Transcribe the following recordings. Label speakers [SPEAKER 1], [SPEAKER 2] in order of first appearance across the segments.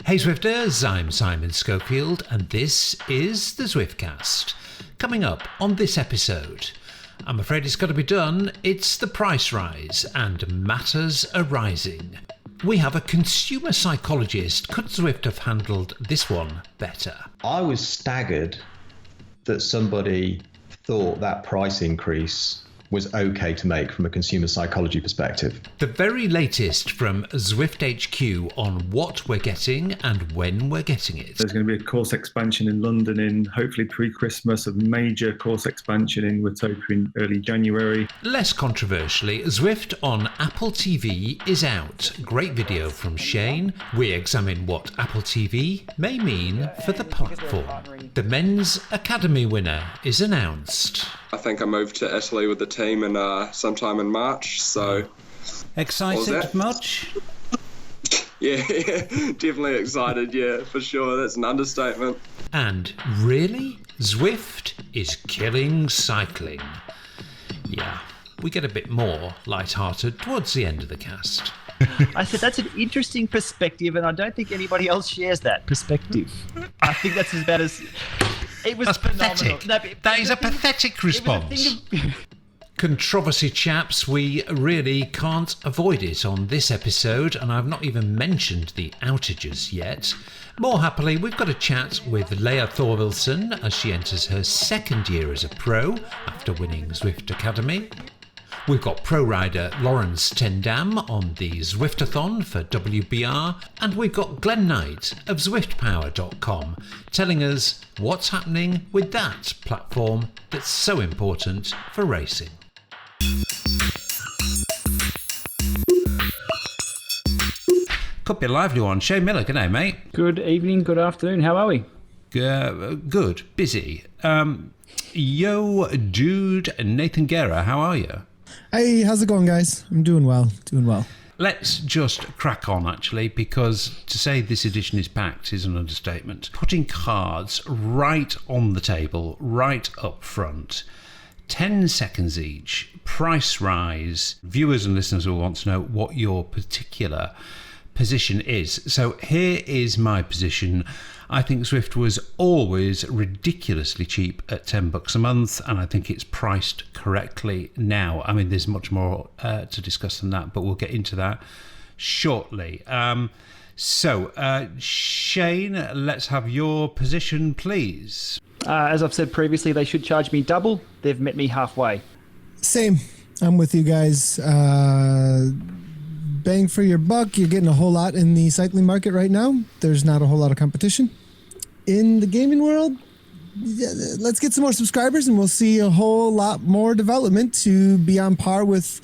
[SPEAKER 1] Hey Zwifters, I'm Simon Schofield and this is the Zwiftcast. Coming up on this episode, I'm afraid it's got to be done, it's the price rise and matters arising. We have a consumer psychologist. Could Zwift have handled this one better?
[SPEAKER 2] I was staggered that somebody thought that price increase was okay to make from a consumer psychology perspective.
[SPEAKER 1] The very latest from Zwift HQ on what we're getting and when we're getting it.
[SPEAKER 3] There's going to be a course expansion in London in hopefully pre-Christmas, a major course expansion in Watopia in early January.
[SPEAKER 1] Less controversially, Zwift on Apple TV is out. Great video from Shane. We examine what Apple TV may mean for the platform. The Men's Academy winner is announced.
[SPEAKER 4] I think I moved to Italy with the team in sometime in March, so...
[SPEAKER 1] Excited much?
[SPEAKER 4] Yeah, definitely excited, yeah, for sure. That's an understatement.
[SPEAKER 1] And really, Zwift is killing cycling. Yeah, we get a bit more light-hearted towards the end of the cast.
[SPEAKER 5] I said that's an interesting perspective, and I don't think anybody else shares that perspective. I think that's about as... It was
[SPEAKER 1] That's
[SPEAKER 5] phenomenal.
[SPEAKER 1] pathetic. That is a pathetic response. Controversy, chaps, we really can't avoid it on this episode, and I've not even mentioned the outages yet. More happily, we've got a chat with Leah Thorvilson as she enters her second year as a pro after winning Zwift Academy. We've got pro rider Lawrence Tendam on the Zwiftathon for WBR, and we've got Glenn Knight of Zwiftpower.com telling us what's happening with that platform that's so important for racing. Could be a lively one. Shane Miller, good day, mate.
[SPEAKER 6] Good evening, good afternoon. How are we?
[SPEAKER 1] Good, busy. Yo, dude, Nathan Guerra, how are you?
[SPEAKER 7] Hey, how's it going, guys? I'm doing well.
[SPEAKER 1] Let's just crack on, actually, because to say this edition is packed is an understatement. Putting cards right on the table, right up front, 10 seconds each, price rise. Viewers and listeners will want to know what your particular position is. So here is my position. I think Zwift was always ridiculously cheap at $10 a month, and I think it's priced correctly now. I mean, there's much more to discuss than that, but we'll get into that shortly. Shane, let's have your position, please.
[SPEAKER 6] As I've said previously, they should charge me double. They've met me halfway.
[SPEAKER 7] Same. I'm with you guys. Bang for your buck. You're getting a whole lot in the cycling market right now. There's not a whole lot of competition. In the gaming world, let's get some more subscribers and we'll see a whole lot more development to be on par with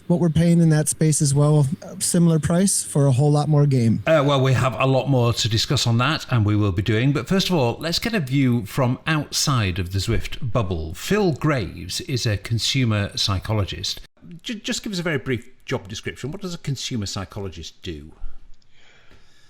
[SPEAKER 7] what we're paying in that space as well. Similar price for a whole lot more game.
[SPEAKER 1] Well, we have a lot more to discuss on that, and we will be doing. But first of all, let's get a view from outside of the Zwift bubble. Phil Graves is a consumer psychologist. Just give us a very brief job description. What does a consumer psychologist do?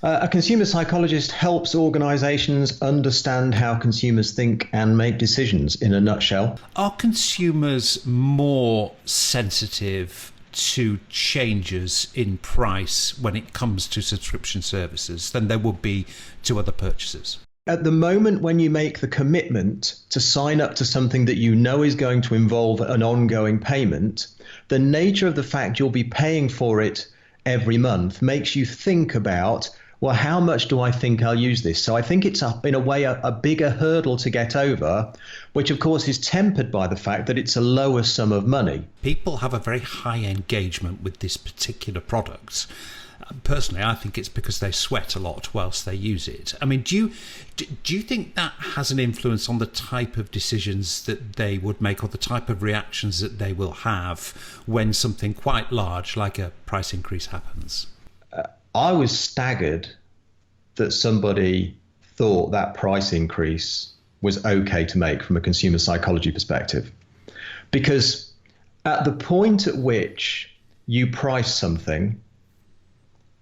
[SPEAKER 2] A consumer psychologist helps organisations understand how consumers think and make decisions, in a nutshell.
[SPEAKER 1] Are consumers more sensitive to changes in price when it comes to subscription services than they would be to other purchases?
[SPEAKER 2] At the moment when you make the commitment to sign up to something that you know is going to involve an ongoing payment, the nature of the fact you'll be paying for it every month makes you think about, well, how much do I think I'll use this? So I think it's, in a way, a bigger hurdle to get over, which, of course, is tempered by the fact that it's a lower sum of money.
[SPEAKER 1] People have a very high engagement with this particular product. Personally, I think it's because they sweat a lot whilst they use it. I mean, do you think that has an influence on the type of decisions that they would make or the type of reactions that they will have when something quite large like a price increase happens?
[SPEAKER 2] I was staggered that somebody thought that price increase was okay to make from a consumer psychology perspective. Because at the point at which you price something,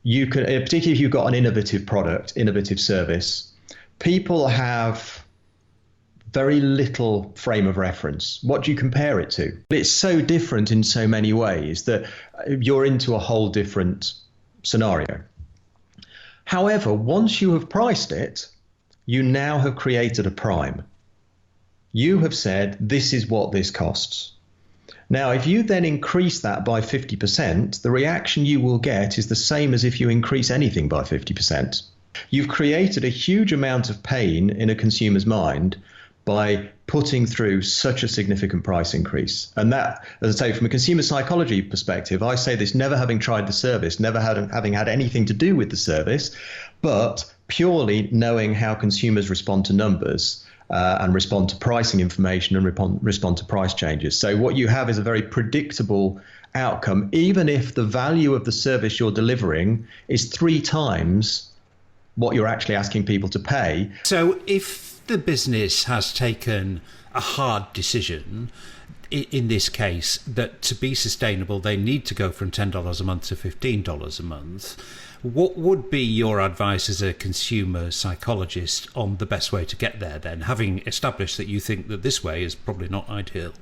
[SPEAKER 2] you can, particularly if you've got an innovative product, innovative service, people have very little frame of reference. What do you compare it to? It's so different in so many ways that you're into a whole different scenario. However, once you have priced it, you now have created a prime. You have said, this is what this costs. Now, if you then increase that by 50%, the reaction you will get is the same as if you increase anything by 50%. You've created a huge amount of pain in a consumer's mind by putting through such a significant price increase. And that, as I say, from a consumer psychology perspective, I say this never having tried the service, never having had anything to do with the service, but purely knowing how consumers respond to numbers and respond to pricing information and respond to price changes. So what you have is a very predictable outcome, even if the value of the service you're delivering is 3 times what you're actually asking people to pay.
[SPEAKER 1] So if the business has taken a hard decision, in this case, that to be sustainable, they need to go from $10 a month to $15 a month, what would be your advice as a consumer psychologist on the best way to get there then, having established that you think that this way is probably not ideal?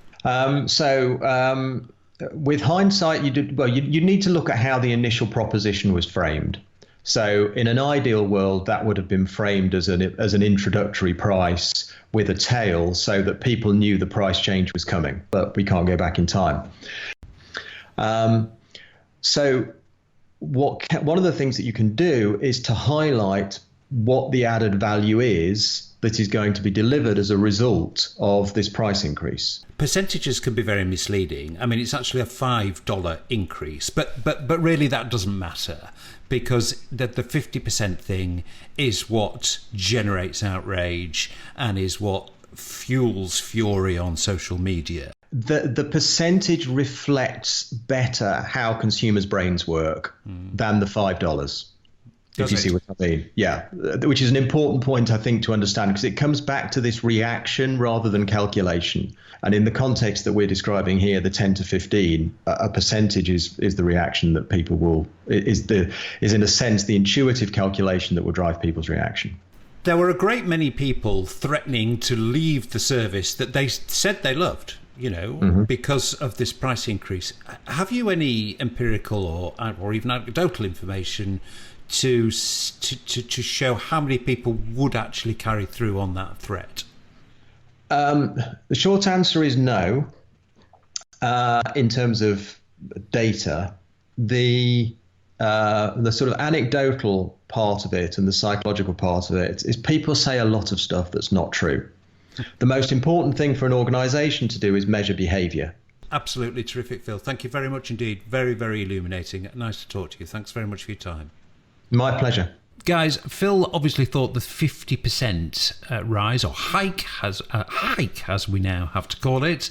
[SPEAKER 2] With hindsight, you need to look at how the initial proposition was framed. So in an ideal world, that would have been framed as an introductory price with a tail so that people knew the price change was coming, but we can't go back in time. One of the things that you can do is to highlight what the added value is that is going to be delivered as a result of this price increase.
[SPEAKER 1] Percentages can be very misleading. I mean, it's actually a $5 increase, but really that doesn't matter, because the 50% thing is what generates outrage and is what fuels fury on social media.
[SPEAKER 2] The percentage reflects better how consumers' brains work than the $5. If you see what I mean. Yeah, which is an important point, I think, to understand, because it comes back to this reaction rather than calculation. And in the context that we're describing here, the 10 to 15, a percentage is the reaction that people will, is in a sense the intuitive calculation that will drive people's reaction.
[SPEAKER 1] There were a great many people threatening to leave the service that they said they loved, because of this price increase. Have you any empirical or even anecdotal information to show how many people would actually carry through on that threat?
[SPEAKER 2] The short answer is no. In terms of data, the sort of anecdotal part of it and the psychological part of it is people say a lot of stuff that's not true. The most important thing for an organisation to do is measure behaviour.
[SPEAKER 1] Absolutely terrific, Phil. Thank you very much indeed. Very, very illuminating. Nice to talk to you. Thanks very much for your time.
[SPEAKER 2] My pleasure.
[SPEAKER 1] Guys, Phil obviously thought the 50% rise, or hike, as we now have to call it,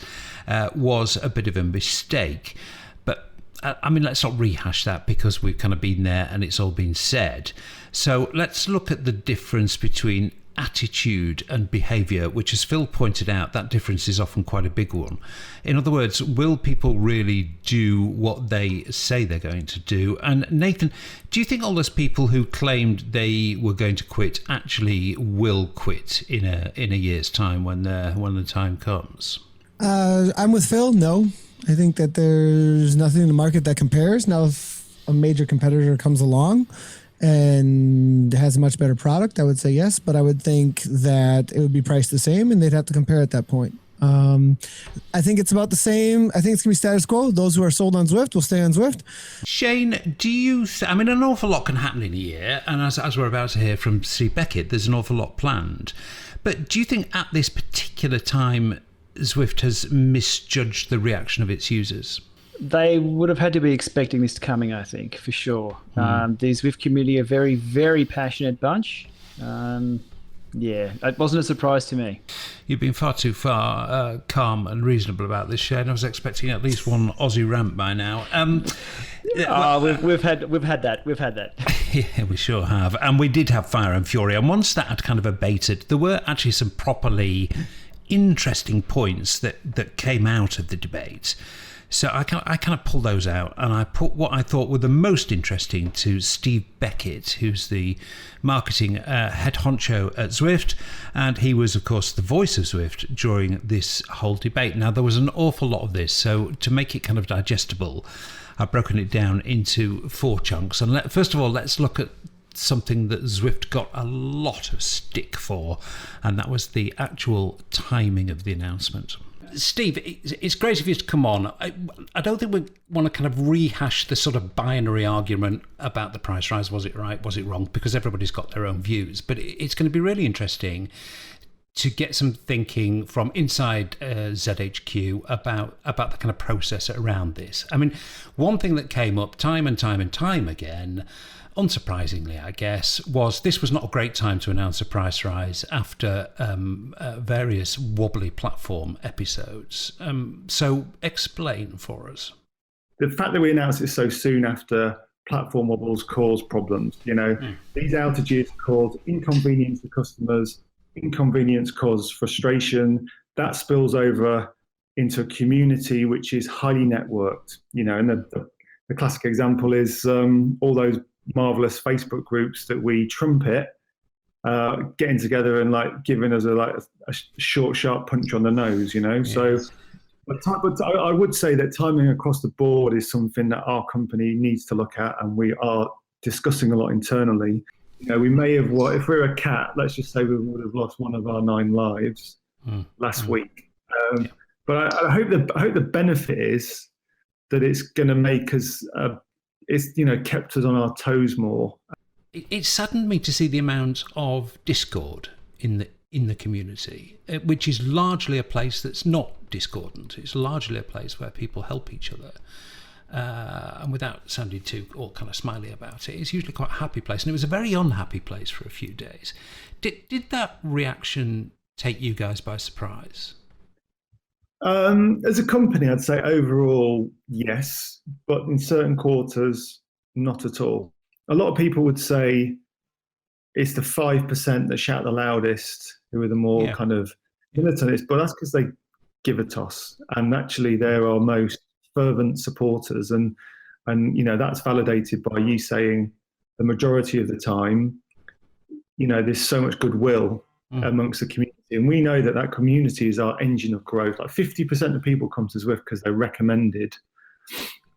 [SPEAKER 1] was a bit of a mistake. But, let's not rehash that, because we've kind of been there and it's all been said. So let's look at the difference between attitude and behaviour, which, as Phil pointed out, that difference is often quite a big one. In other words, will people really do what they say they're going to do? And Nathan, do you think all those people who claimed they were going to quit actually will quit in a year's time when the time comes?
[SPEAKER 7] I'm with Phil. No, I think that there's nothing in the market that compares. Now, if a major competitor comes along and has a much better product, I would say yes, but I would think that it would be priced the same and they'd have to compare at that point. I think it's about the same. I think it's going to be status quo. Those who are sold on Zwift will stay on Zwift.
[SPEAKER 1] Shane, do you... an awful lot can happen in a year, and as we're about to hear from C. Beckett, there's an awful lot planned. But do you think at this particular time Zwift has misjudged the reaction of its users?
[SPEAKER 6] They would have had to be expecting this coming, I think, for sure. The Zwift community are a very, very passionate bunch. It wasn't a surprise to me.
[SPEAKER 1] You've been far too calm and reasonable about this, Shane. I was expecting at least one Aussie rant by now.
[SPEAKER 6] We've had that.
[SPEAKER 1] Yeah, we sure have. And we did have fire and fury. And once that had kind of abated, there were actually some properly interesting points that came out of the debate. So I kind of pulled those out, and I put what I thought were the most interesting to Steve Beckett, who's the marketing head honcho at Zwift, and he was, of course, the voice of Zwift during this whole debate. Now, there was an awful lot of this, so to make it kind of digestible, I've broken it down into 4 chunks. And first of all, let's look at something that Zwift got a lot of stick for, and that was the actual timing of the announcement. Steve, it's great of you to come on. I don't think we want to kind of rehash the sort of binary argument about the price rise. Was it right? Was it wrong? Because everybody's got their own views. But it's going to be really interesting to get some thinking from inside ZHQ about the kind of process around this. I mean, one thing that came up time and time again, unsurprisingly, I guess, was this was not a great time to announce a price rise after various wobbly platform episodes. So explain for us.
[SPEAKER 3] The fact that we announced it so soon after platform wobbles cause problems. These outages cause inconvenience to customers, inconvenience cause frustration. That spills over into a community which is highly networked. And the classic example is all those marvelous Facebook groups that we trumpet, getting together and giving us a short, sharp punch on the nose, Yes. So, but I would say that timing across the board is something that our company needs to look at, and we are discussing a lot internally. We may have, if we're a cat, let's just say we would have lost one of our 9 lives last week. But I hope the benefit is that it's going to make us. It's kept us on our toes more.
[SPEAKER 1] It saddened me to see the amount of discord in the community, which is largely a place that's not discordant. It's largely a place where people help each other, and without sounding too all kind of smiley about it, it's usually quite a happy place. And it was a very unhappy place for a few days. Did that reaction take you guys by surprise?
[SPEAKER 3] As a company, I'd say overall, yes, but in certain quarters, not at all. A lot of people would say it's the 5% that shout the loudest, who are the more kind of militarists, but that's because they give a toss. And actually, they're our most fervent supporters. And that's validated by you saying the majority of the time, there's so much goodwill amongst the community. And we know that community is our engine of growth. 50% of people come to Zwift because they're recommended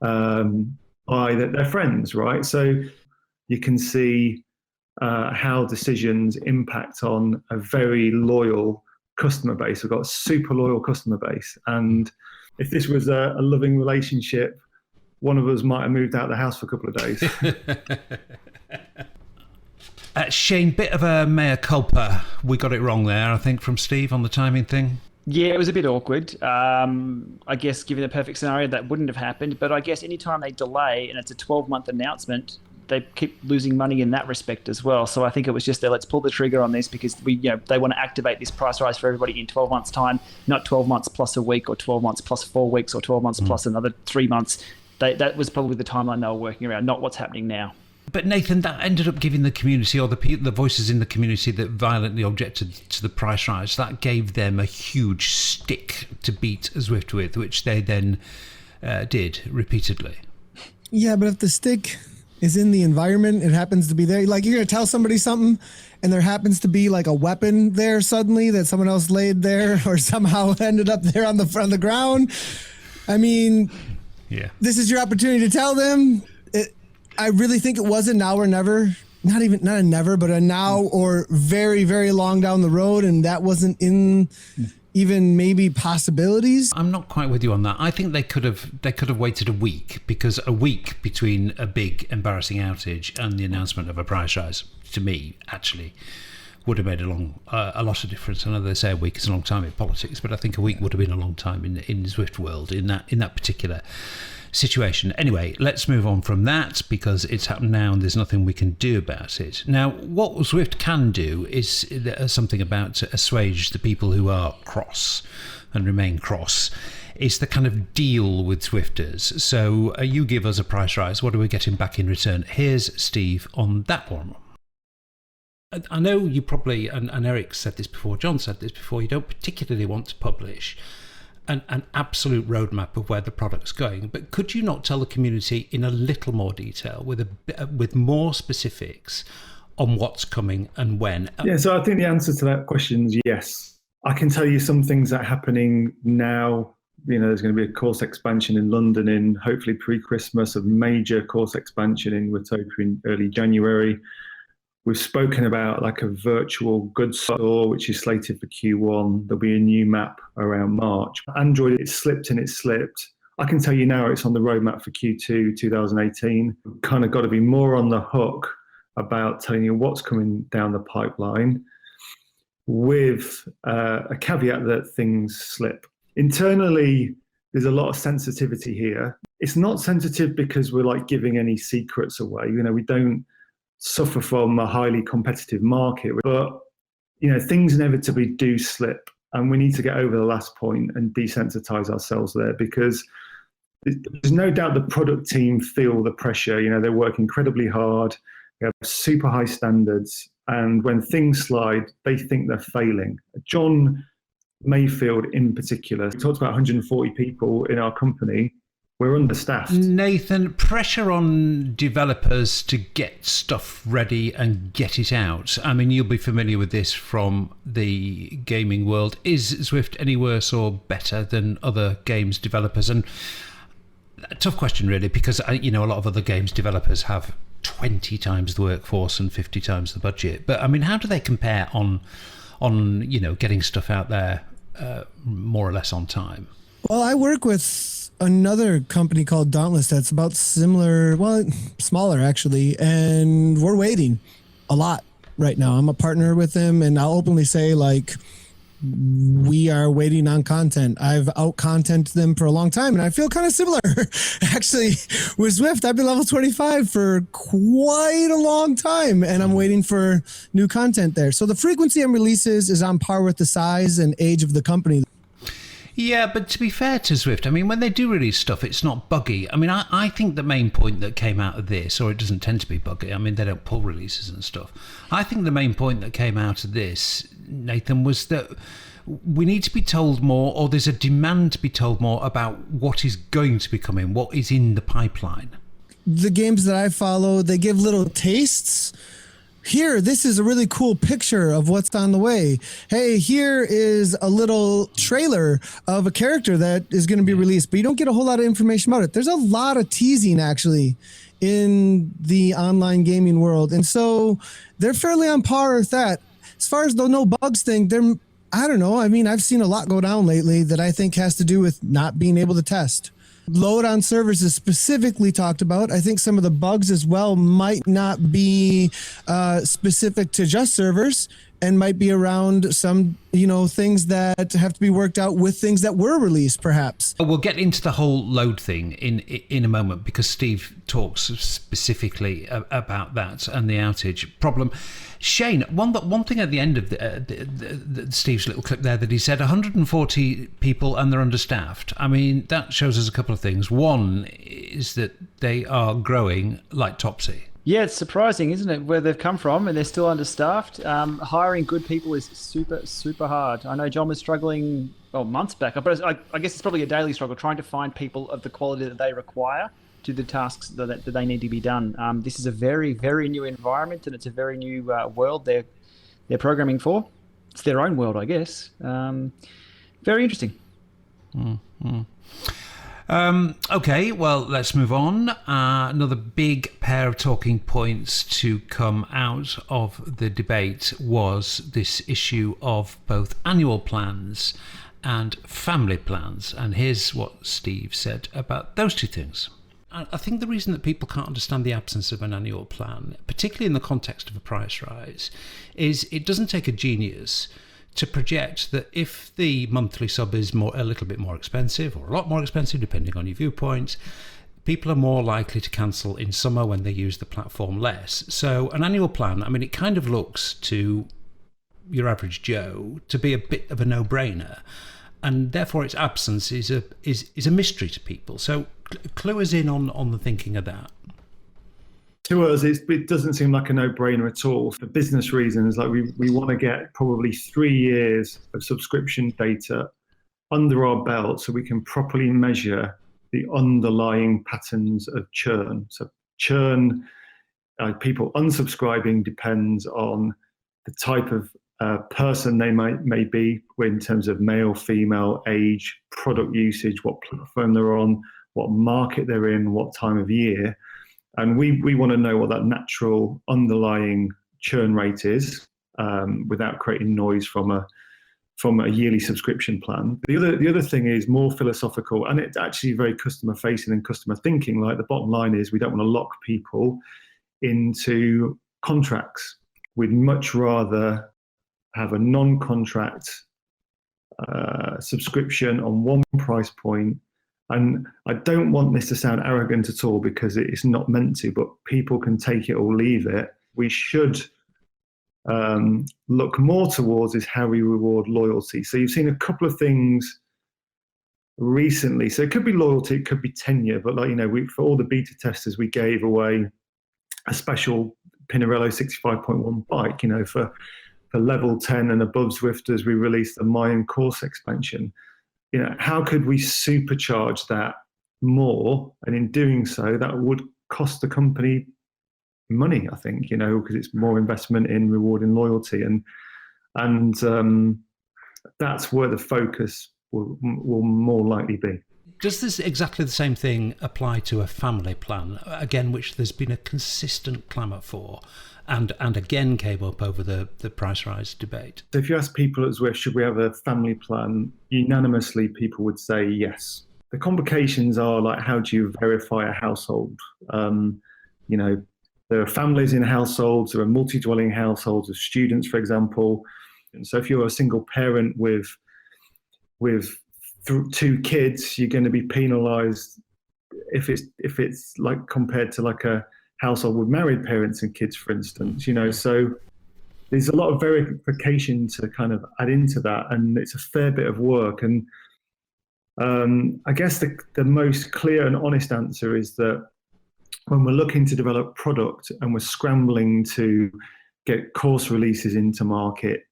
[SPEAKER 3] by their friends, right? So you can see how decisions impact on a very loyal customer base. We've got a super loyal customer base. And if this was a loving relationship, one of us might have moved out of the house for a couple of days.
[SPEAKER 1] Shane, bit of a mea culpa. We got it wrong there, I think, from Steve on the timing thing.
[SPEAKER 5] Yeah, it was a bit awkward. I guess given the perfect scenario, that wouldn't have happened. But I guess anytime they delay and it's a 12-month announcement, they keep losing money in that respect as well. So I think it was just let's pull the trigger on this because they want to activate this price rise for everybody in 12 months' time, not 12 months plus a week or 12 months plus 4 weeks or 12 months plus another 3 months. That was probably the timeline they were working around, not what's happening now.
[SPEAKER 1] But Nathan, that ended up giving the community, or the voices in the community that violently objected to the price rise, that gave them a huge stick to beat Zwift with, which they then did repeatedly.
[SPEAKER 7] Yeah, but if the stick is in the environment, it happens to be there. Like, you're going to tell somebody something, and there happens to be like a weapon there suddenly that someone else laid there or somehow ended up there on the ground. I mean, this is your opportunity to tell them. I really think it was a now or never, not a never, but a now or very, very long down the road. And that wasn't in even maybe possibilities.
[SPEAKER 1] I'm not quite with you on that. I think they could have waited a week, because a week between a big embarrassing outage and the announcement of a price rise, to me, actually would have made a lot of difference. I know they say a week is a long time in politics, but I think a week would have been a long time in Zwift-world in that particular situation. Anyway, let's move on from that, because it's happened now and there's nothing we can do about it. Now, what Zwift can do is something about to assuage the people who are cross and remain cross. It's the kind of deal with Zwifters. So you give us a price rise, what are we getting back in return? Here's Steve on that one. I know you probably, and Eric said this before, John said this before, you don't particularly want to publish an absolute roadmap of where the product's going, but could you not tell the community in a little more detail, with more specifics on what's coming and when?
[SPEAKER 3] Yeah, so I think the answer to that question is yes. I can tell you some things that are happening now. There's going to be a course expansion in London in hopefully pre-Christmas, a major course expansion in Watopia in early January. We've spoken about like a virtual goods store, which is slated for Q1. There'll be a new map around March. Android, it slipped. I can tell you now it's on the roadmap for Q2 2018. We've kind of got to be more on the hook about telling you what's coming down the pipeline, with a caveat that things slip. Internally, there's a lot of sensitivity here. It's not sensitive because we're like giving any secrets away. We don't suffer from a highly competitive market, but things inevitably do slip, and we need to get over the last point and desensitize ourselves there, because there's no doubt the product team feel the pressure. They work incredibly hard, they have super high standards, and when things slide, they think they're failing. John Mayfield in particular, he talked about 140 people in our company. We're understaffed.
[SPEAKER 1] Nathan, pressure on developers to get stuff ready and get it out. I mean, you'll be familiar with this from the gaming world. Is Zwift any worse or better than other games developers? And a tough question, really, because a lot of other games developers have 20 times the workforce and 50 times the budget. But I mean, how do they compare on getting stuff out there more or less on time?
[SPEAKER 7] Well, I work with another company called Dauntless that's about similar, well, smaller actually, and we're waiting a lot right now. I'm a partner with them, and I'll openly say, like, we are waiting on content. I've out-contented them for a long time, and I feel kind of similar. Actually, with Zwift, I've been level 25 for quite a long time, and I'm waiting for new content there. So the frequency on releases is on par with the size and age of the company.
[SPEAKER 1] Yeah, but to be fair to Zwift, I mean, when they do release stuff, it's not buggy. I mean, I think the main point that came out of this, or it doesn't tend to be buggy, I mean, they don't pull releases and stuff. I think the main point that came out of this, Nathan, was that we need to be told more, or there's a demand to be told more about what is going to be coming, what is in the pipeline.
[SPEAKER 7] The games that I follow, they give little tastes. Here, this is a really cool picture of what's on the way. Hey, here is a little trailer of a character that is going to be released, but you don't get a whole lot of information about it. There's a lot of teasing, actually, in the online gaming world. And so they're fairly on par with that. As far as the no bugs thing, I don't know. I mean, I've seen a lot go down lately that I think has to do with not being able to test. Load on servers is specifically talked about. I think some of the bugs as well might not be specific to just servers, and might be around some, things that have to be worked out with things that were released, perhaps.
[SPEAKER 1] We'll get into the whole load thing in a moment, because Steve talks specifically about that and the outage problem. Shane, one thing at the end of the Steve's little clip there that he said 140 people and they're understaffed. I mean, that shows us a couple of things. One is that they are growing like Topsy.
[SPEAKER 5] Yeah, it's surprising, isn't it, where they've come from, and they're still understaffed. Hiring good people is super, super hard. I know John was struggling, months back, but I guess it's probably a daily struggle trying to find people of the quality that they require to the tasks that they need to be done. This is a very, very new environment, and it's a very new world they're programming for. It's their own world, I guess. Very interesting.
[SPEAKER 1] Mm-hmm. Okay, well, let's move on. Another big pair of talking points to come out of the debate was this issue of both annual plans and family plans. And here's what Steve said about those two things. I think the reason that people can't understand the absence of an annual plan, particularly in the context of a price rise, is it doesn't take a genius to project that if the monthly sub is a little bit more expensive, or a lot more expensive depending on your viewpoint, people are more likely to cancel in summer when they use the platform less. So an annual plan, I mean, it kind of looks to your average Joe to be a bit of a no-brainer, and therefore its absence is a mystery to people. So clue us in on the thinking of that.
[SPEAKER 3] To us, it doesn't seem like a no-brainer at all for business reasons. Like we want to get probably 3 years of subscription data under our belt so we can properly measure the underlying patterns of churn. So churn, people unsubscribing depends on the type of person they may be in terms of male, female, age, product usage, what platform they're on, what market they're in, what time of year. And we want to know what that natural underlying churn rate is without creating noise from a yearly subscription plan. The other thing is more philosophical, and it's actually very customer facing and customer thinking. Like, the bottom line is we don't want to lock people into contracts. We'd much rather have a non-contract subscription on one price point. And I don't want this to sound arrogant at all, because it's not meant to, but people can take it or leave it. We should look more towards is how we reward loyalty. So you've seen a couple of things recently. So it could be loyalty, it could be tenure, but for all the beta testers, we gave away a special Pinarello 65.1 bike. For level 10 and above Zwifters, we released the Mayan course expansion. How could we supercharge that more? And in doing so, that would cost the company money, I think, because it's more investment in rewarding loyalty. And that's where the focus will more likely be.
[SPEAKER 1] Does this exactly the same thing apply to a family plan, again, which there's been a consistent clamour for, and again came up over the price rise debate?
[SPEAKER 3] So if you ask people at Zwift, should we have a family plan, unanimously people would say yes. The complications are like, how do you verify a household? There are families in households, there are multi-dwelling households of students, for example. And so if you're a single parent with 2 kids, you're going to be penalised if it's like compared to like a household with married parents and kids, for instance. So there's a lot of verification to kind of add into that, and it's a fair bit of work. And I guess the most clear and honest answer is that when we're looking to develop product and we're scrambling to get course releases into market,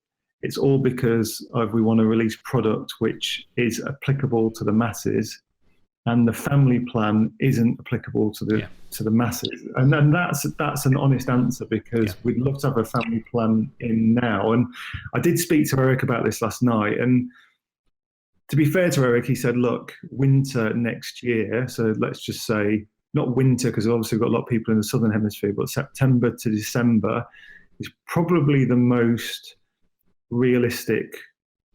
[SPEAKER 3] it's all because we want to release product which is applicable to the masses, and the family plan isn't applicable to the masses. And then that's an honest answer, because we'd love to have a family plan in now. And I did speak to Eric about this last night, and to be fair to Eric, he said, look, winter next year, so let's just say not winter, because obviously we've got a lot of people in the southern hemisphere, but September to December is probably the most realistic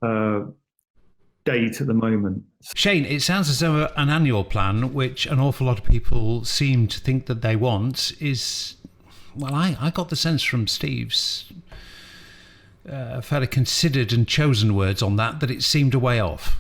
[SPEAKER 3] date at the moment.
[SPEAKER 1] Shane, it sounds as though an annual plan, which an awful lot of people seem to think that they want, is, well, I got the sense from Steve's fairly considered and chosen words on that it seemed a way off.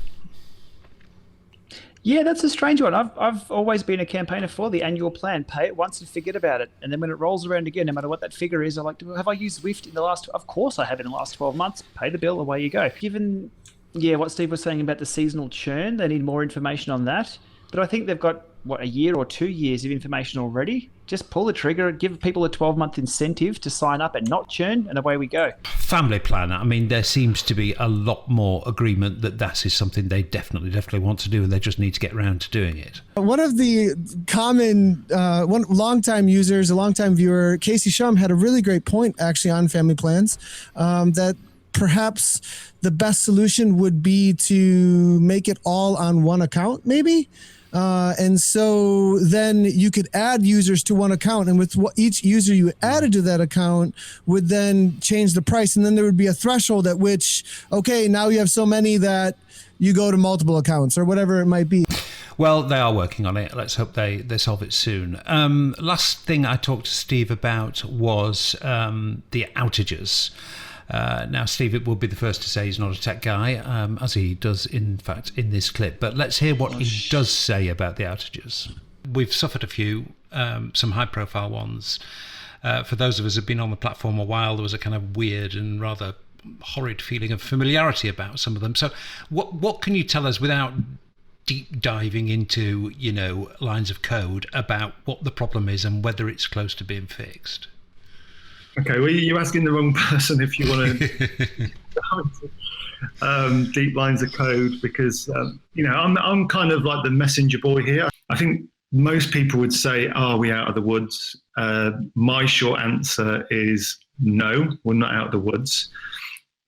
[SPEAKER 5] Yeah, that's a strange one. I've always been a campaigner for the annual plan. Pay it once and forget about it. And then when it rolls around again, no matter what that figure is, have I used Zwift in the last? Of course I have in the last 12 months. Pay the bill, away you go. Given, what Steve was saying about the seasonal churn, they need more information on that. But I think they've got, a year or 2 years of information already. Just pull the trigger, give people a 12-month incentive to sign up and not churn, and away we go.
[SPEAKER 1] Family plan, I mean, there seems to be a lot more agreement that is something they definitely want to do, and they just need to get around to doing it.
[SPEAKER 7] One of the common, longtime users, a longtime viewer, Casey Shum, had a really great point actually on family plans, that perhaps the best solution would be to make it all on one account, maybe. And so then you could add users to one account, and with each user you added to that account would then change the price. And then there would be a threshold at which, okay, now you have so many that you go to multiple accounts or whatever it might be.
[SPEAKER 1] Well, they are working on it. Let's hope they solve it soon. Last thing I talked to Steve about was the outages. Now, Steve, it will be the first to say he's not a tech guy, as he does, in fact, in this clip. But let's hear what he does say about the outages. We've suffered a few, some high-profile ones. For those of us who've been on the platform a while, there was a kind of weird and rather horrid feeling of familiarity about some of them. So what can you tell us without deep diving into, lines of code about what the problem is and whether it's close to being fixed?
[SPEAKER 3] Okay, well, you're asking the wrong person if you want to deep lines of code, because I'm kind of like the messenger boy here. I think most people would say, "Are we out of the woods?" My short answer is no, we're not out of the woods.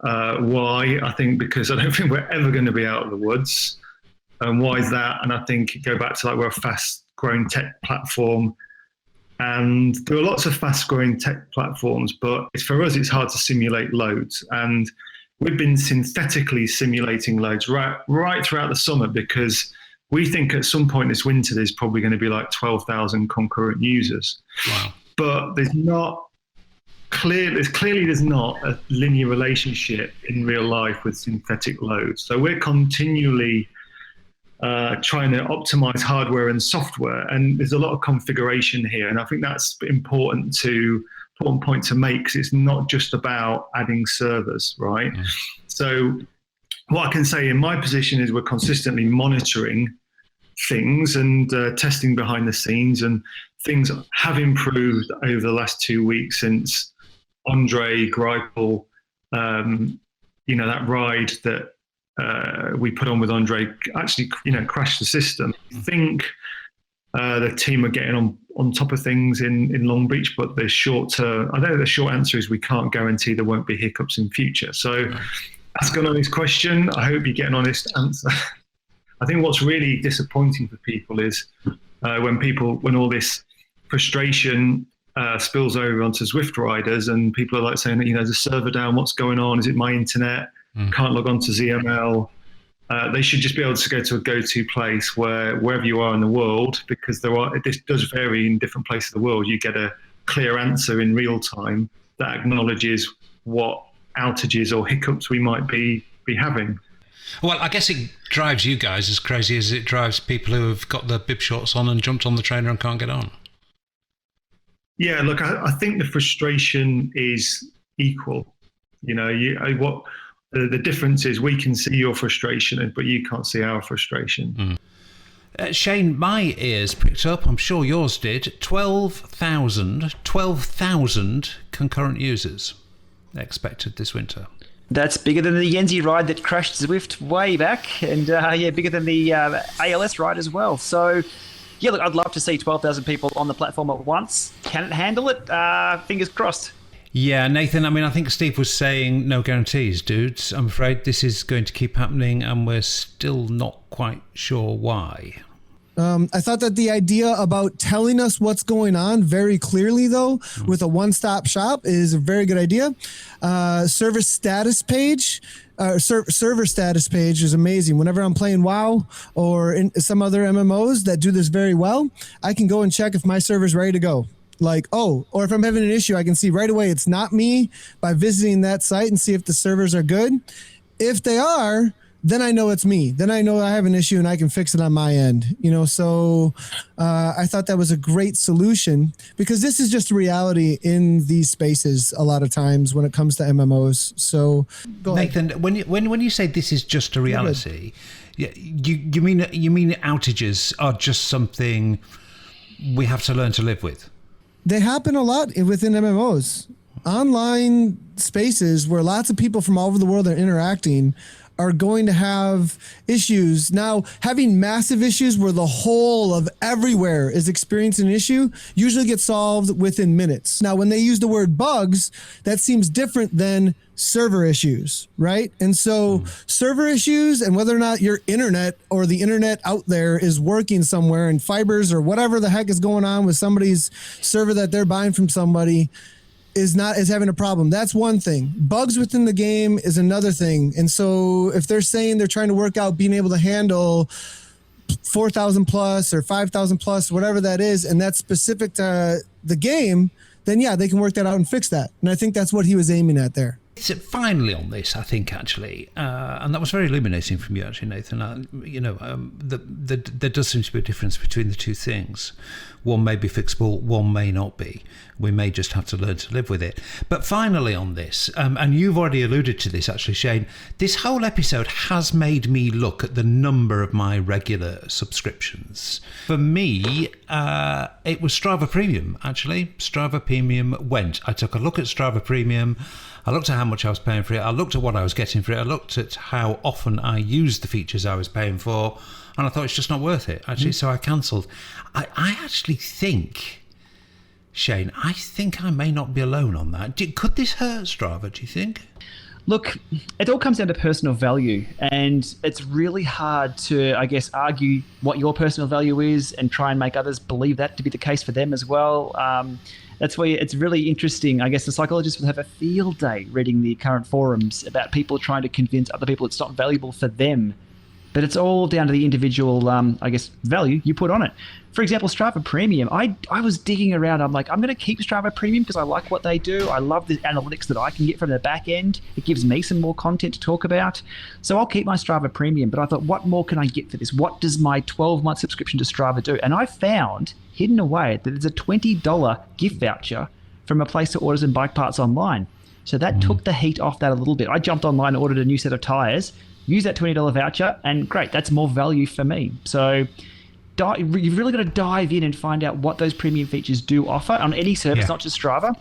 [SPEAKER 3] Why? I think because I don't think we're ever going to be out of the woods. And why is that? And I think go back to, like, we're a fast-growing tech platform. And there are lots of fast-growing tech platforms, but for us, it's hard to simulate loads. And we've been synthetically simulating loads right throughout the summer, because we think at some point this winter there's probably going to be like 12,000 concurrent users.
[SPEAKER 1] Wow.
[SPEAKER 3] But there's not a linear relationship in real life with synthetic loads. So we're continually trying to optimize hardware and software, and there's a lot of configuration here, and I think that's important point to make, because it's not just about adding servers, right? So what I can say in my position is we're consistently monitoring things and testing behind the scenes, and things have improved over the last 2 weeks since Andre Greipel, that ride that we put on with Andre actually, crashed the system. I think the team are getting on top of things in Long Beach, but the short answer is we can't guarantee there won't be hiccups in future. So ask an honest question. I hope you get an honest answer. I think what's really disappointing for people is when all this frustration spills over onto Zwift riders, and people are like saying, there's a server down, what's going on? Is it my internet? Can't log on to ZML. They should just be able to go to a go-to place wherever you are in the world, because this does vary in different places of the world. You get a clear answer in real time that acknowledges what outages or hiccups we might be having.
[SPEAKER 1] Well, I guess it drives you guys as crazy as it drives people who have got their bib shorts on and jumped on the trainer and can't get on.
[SPEAKER 3] Yeah, look, I think the frustration is equal. The difference is we can see your frustration, but you can't see our frustration.
[SPEAKER 1] Shane, my ears picked up, I'm sure yours did, 12,000 concurrent users expected this winter.
[SPEAKER 5] That's bigger than the Yenzi ride that crashed Zwift way back, and bigger than the ALS ride as well. So, yeah, look, I'd love to see 12,000 people on the platform at once. Can it handle it? Fingers crossed.
[SPEAKER 1] Yeah, Nathan, I think Steve was saying no guarantees, dudes. I'm afraid this is going to keep happening, and we're still not quite sure why.
[SPEAKER 7] I thought that the idea about telling us what's going on very clearly, though, with a one-stop shop is a very good idea. Server status page is amazing. Whenever I'm playing WoW or in some other MMOs that do this very well, I can go and check if my server's ready to go. Or if I'm having an issue, I can see right away it's not me by visiting that site and see if the servers are good. If they are, then I know it's me. Then I know I have an issue and I can fix it on my end. So I thought that was a great solution, because this is just a reality in these spaces a lot of times when it comes to MMOs. So go
[SPEAKER 1] Nathan,
[SPEAKER 7] ahead.
[SPEAKER 1] when you say this is just a reality, you mean outages are just something we have to learn to live with?
[SPEAKER 7] They happen a lot within MMOs. Online spaces where lots of people from all over the world are interacting are going to have issues. Now, having massive issues where the whole of everywhere is experiencing an issue usually gets solved within minutes. Now, when they use the word bugs, that seems different than server issues, right? And so server issues and whether or not your internet or the internet out there is working somewhere and fibers or whatever the heck is going on with somebody's server that they're buying from somebody is having a problem. That's one thing. Bugs within the game is another thing. And so if they're saying they're trying to work out being able to handle 4,000 plus or 5,000 plus, whatever that is, and that's specific to the game, then yeah, they can work that out and fix that. And I think that's what he was aiming at there.
[SPEAKER 1] So finally on this, I think, actually, and that was very illuminating from you, actually, Nathan, there does seem to be a difference between the two things. One may be fixable, one may not be. We may just have to learn to live with it. But finally on this, and you've already alluded to this, actually, Shane, this whole episode has made me look at the number of my regular subscriptions. For me, it was Strava Premium, actually. Strava Premium went. I took a look at Strava Premium. I looked at how much I was paying for it. I looked at what I was getting for it. I looked at how often I used the features I was paying for. And I thought it's just not worth it, actually. So I cancelled. I actually think, Shane, I think I may not be alone on that. Could this hurt Strava, do you think?
[SPEAKER 5] Look, it all comes down to personal value, and it's really hard to, I guess, argue what your personal value is and try and make others believe that to be the case for them as well. That's where it's really interesting. I guess the psychologists will have a field day reading the current forums about people trying to convince other people it's not valuable for them. But it's all down to the individual, I guess, value you put on it. For example, Strava Premium, I was digging around. I'm like, I'm going to keep Strava Premium because I like what they do. I love the analytics that I can get from the back end. It gives me some more content to talk about. So I'll keep my Strava Premium. But I thought, what more can I get for this? What does my 12-month subscription to Strava do? And I found, hidden away, that there's a $20 gift voucher from a place that orders and bike parts online. So that took the heat off that a little bit. I jumped online and ordered a new set of tires, use that $20 voucher, and great, that's more value for me. So you've really got to dive in and find out what those premium features do offer on any service, not just Strava,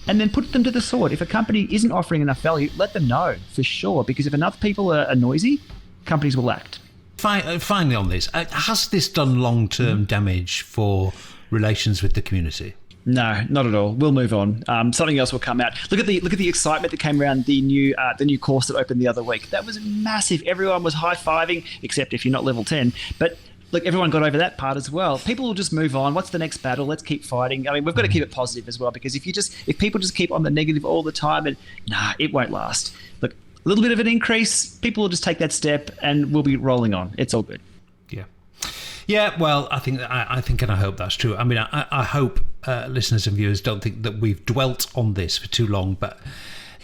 [SPEAKER 5] and then put them to the sword. If a company isn't offering enough value, let them know, for sure, because if enough people are noisy, companies will act.
[SPEAKER 1] Finally on this, has this done long-term damage for relations with the community?
[SPEAKER 5] No, not at all. We'll move on. Something else will come out. Look at the excitement that came around the new course that opened the other week. That was massive. Everyone was high-fiving, except if you're not level 10. But look, everyone got over that part as well. People will just move on. What's the next battle? Let's keep fighting. I mean, we've got to keep it positive as well, because if people just keep on the negative all the time, and it won't last. Look, a little bit of an increase, people will just take that step, and we'll be rolling on. It's all good.
[SPEAKER 1] Yeah, well, I think and I hope that's true. I mean, I hope listeners and viewers don't think that we've dwelt on this for too long, but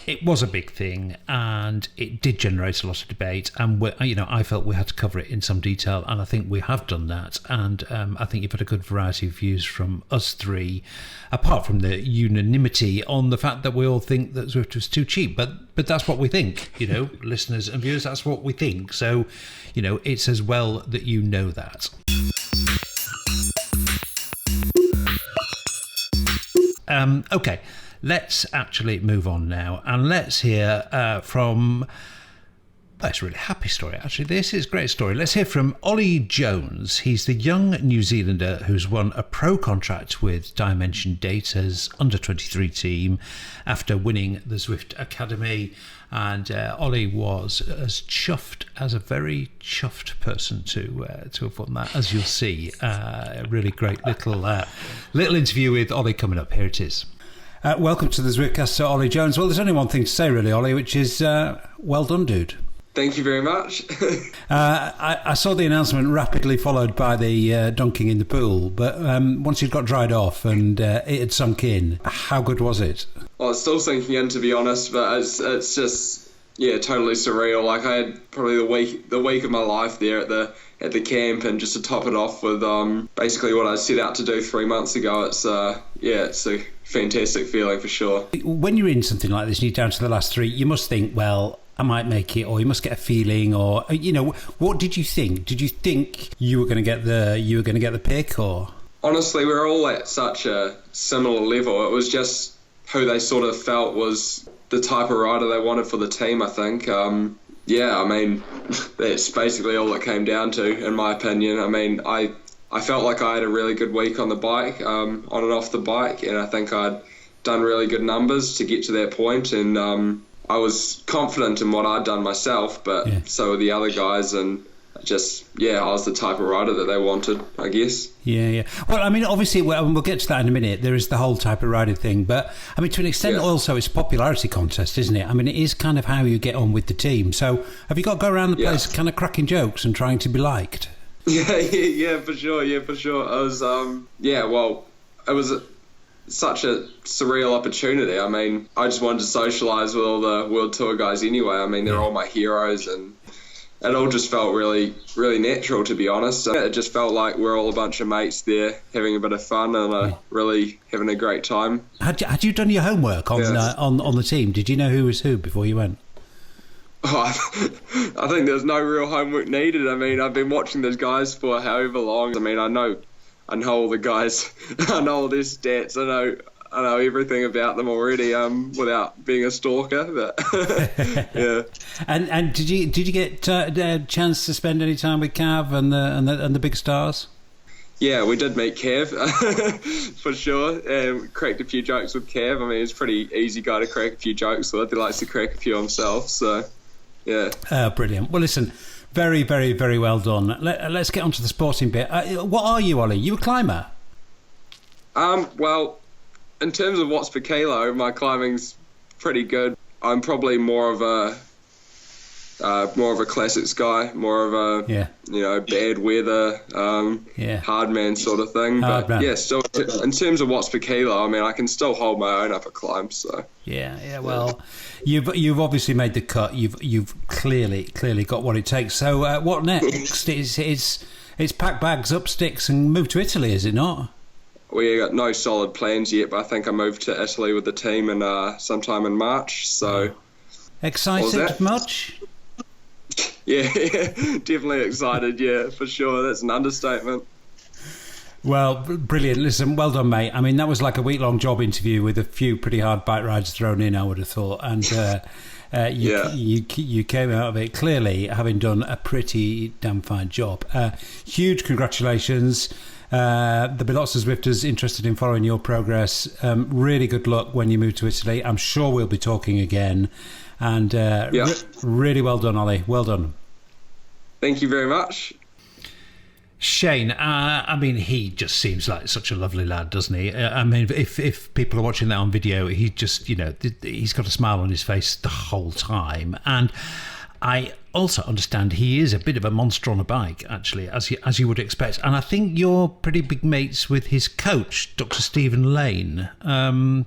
[SPEAKER 1] it was a big thing, and it did generate a lot of debate, and I felt we had to cover it in some detail, and I think we have done that, and I think you've had a good variety of views from us three, apart from the unanimity on the fact that we all think that Zwift was too cheap, but that's what we think, listeners and viewers, that's what we think, so, it's as well that you know that. Okay, let's actually move on now, and let's hear from... That's a really happy story, actually. This is a great story. Let's hear from Ollie Jones. He's the young New Zealander who's won a pro contract with Dimension Data's under-23 team after winning the Zwift Academy. And Ollie was as chuffed as a very chuffed person to have won that, as you'll see. A really great little interview with Ollie coming up. Here it is. Welcome to the Zwiftcast, Sir Ollie Jones. Well, there's only one thing to say, really, Ollie, which is well done, dude.
[SPEAKER 4] Thank you very much.
[SPEAKER 1] I saw the announcement rapidly followed by the dunking in the pool, but once you'd got dried off and it had sunk in, how good was it?
[SPEAKER 4] Well, it's still sinking in, to be honest, but it's just totally surreal. Like, I had probably the week of my life there at the camp, and just to top it off with basically what I set out to do 3 months ago. It's a fantastic feeling for sure.
[SPEAKER 1] When you're in something like this and you're down to the last three, you must think, well, I might make it, or you must get a feeling, or what did you think? Did you think you were going to get the pick, or? Honestly,
[SPEAKER 4] we're all at such a similar level. It was just who they sort of felt was the type of rider they wanted for the team, I think. I mean, that's basically all it came down to, in my opinion. I mean, I felt like I had a really good week on the bike, on and off the bike, and I think I'd done really good numbers to get to that point, and I was confident in what I'd done myself, but so were the other guys, and just, I was the type of rider that they wanted, I guess. Yeah. Well, I mean, obviously, we'll get to that in a minute. There is the whole type of riding thing, but, I mean, to an extent, also, it's a popularity contest, isn't it? I mean, it is kind of how you get on with the team. So, have you got to go around the place kind of cracking jokes and trying to be liked? Yeah, for sure. It was, it was such a surreal opportunity. I mean, I just wanted to socialise with all the World Tour guys anyway. I mean, they're all my heroes, and it all just felt really, really natural, to be honest. It just felt like we're all a bunch of mates there having a bit of fun and really having a great time.
[SPEAKER 1] Had you done your homework on the team? Did you know who was who before you went?
[SPEAKER 4] Oh, I think there's no real homework needed. I mean, I've been watching those guys for however long. I mean, I know all the guys. I know all their stats. I know everything about them already. Without being a stalker, but yeah.
[SPEAKER 1] And did you get a chance to spend any time with Cav and the big stars?
[SPEAKER 4] Yeah, we did meet Cav for sure. Cracked a few jokes with Cav. I mean, he's a pretty easy guy to crack a few jokes with. He likes to crack a few himself. So yeah. Brilliant.
[SPEAKER 1] Well, listen. Very, very, very well done. Let's get on to the sporting bit. What are you, Ollie? You a climber?
[SPEAKER 4] Well, in terms of watts per kilo, my climbing's pretty good. I'm probably more of a classics guy, more of a bad weather, hard man sort of thing. Still in terms of watts per kilo, I mean, I can still hold my own up a climb. So
[SPEAKER 1] yeah. Well, you've obviously made the cut. You've clearly got what it takes. So what next? It's pack bags up sticks and move to Italy, is it not?
[SPEAKER 4] We got no solid plans yet, but I think I moved to Italy with the team in sometime in March. So
[SPEAKER 1] excited much?
[SPEAKER 4] Yeah, definitely excited. Yeah, for sure. That's an understatement.
[SPEAKER 1] Well, brilliant. Listen, well done, mate. I mean, that was like a week-long job interview with a few pretty hard bike rides thrown in, I would have thought. And you came out of it clearly having done a pretty damn fine job. Huge congratulations. There'll be lots of Zwifters interested in following your progress. Really good luck when you move to Italy. I'm sure we'll be talking again. And really well done, Ollie. Well done.
[SPEAKER 4] Thank you very much.
[SPEAKER 1] Shane, I mean, he just seems like such a lovely lad, doesn't he? I mean, if people are watching that on video, he just, he's got a smile on his face the whole time. And I also understand he is a bit of a monster on a bike, actually, as you would expect. And I think you're pretty big mates with his coach, Dr. Stephen Lane. I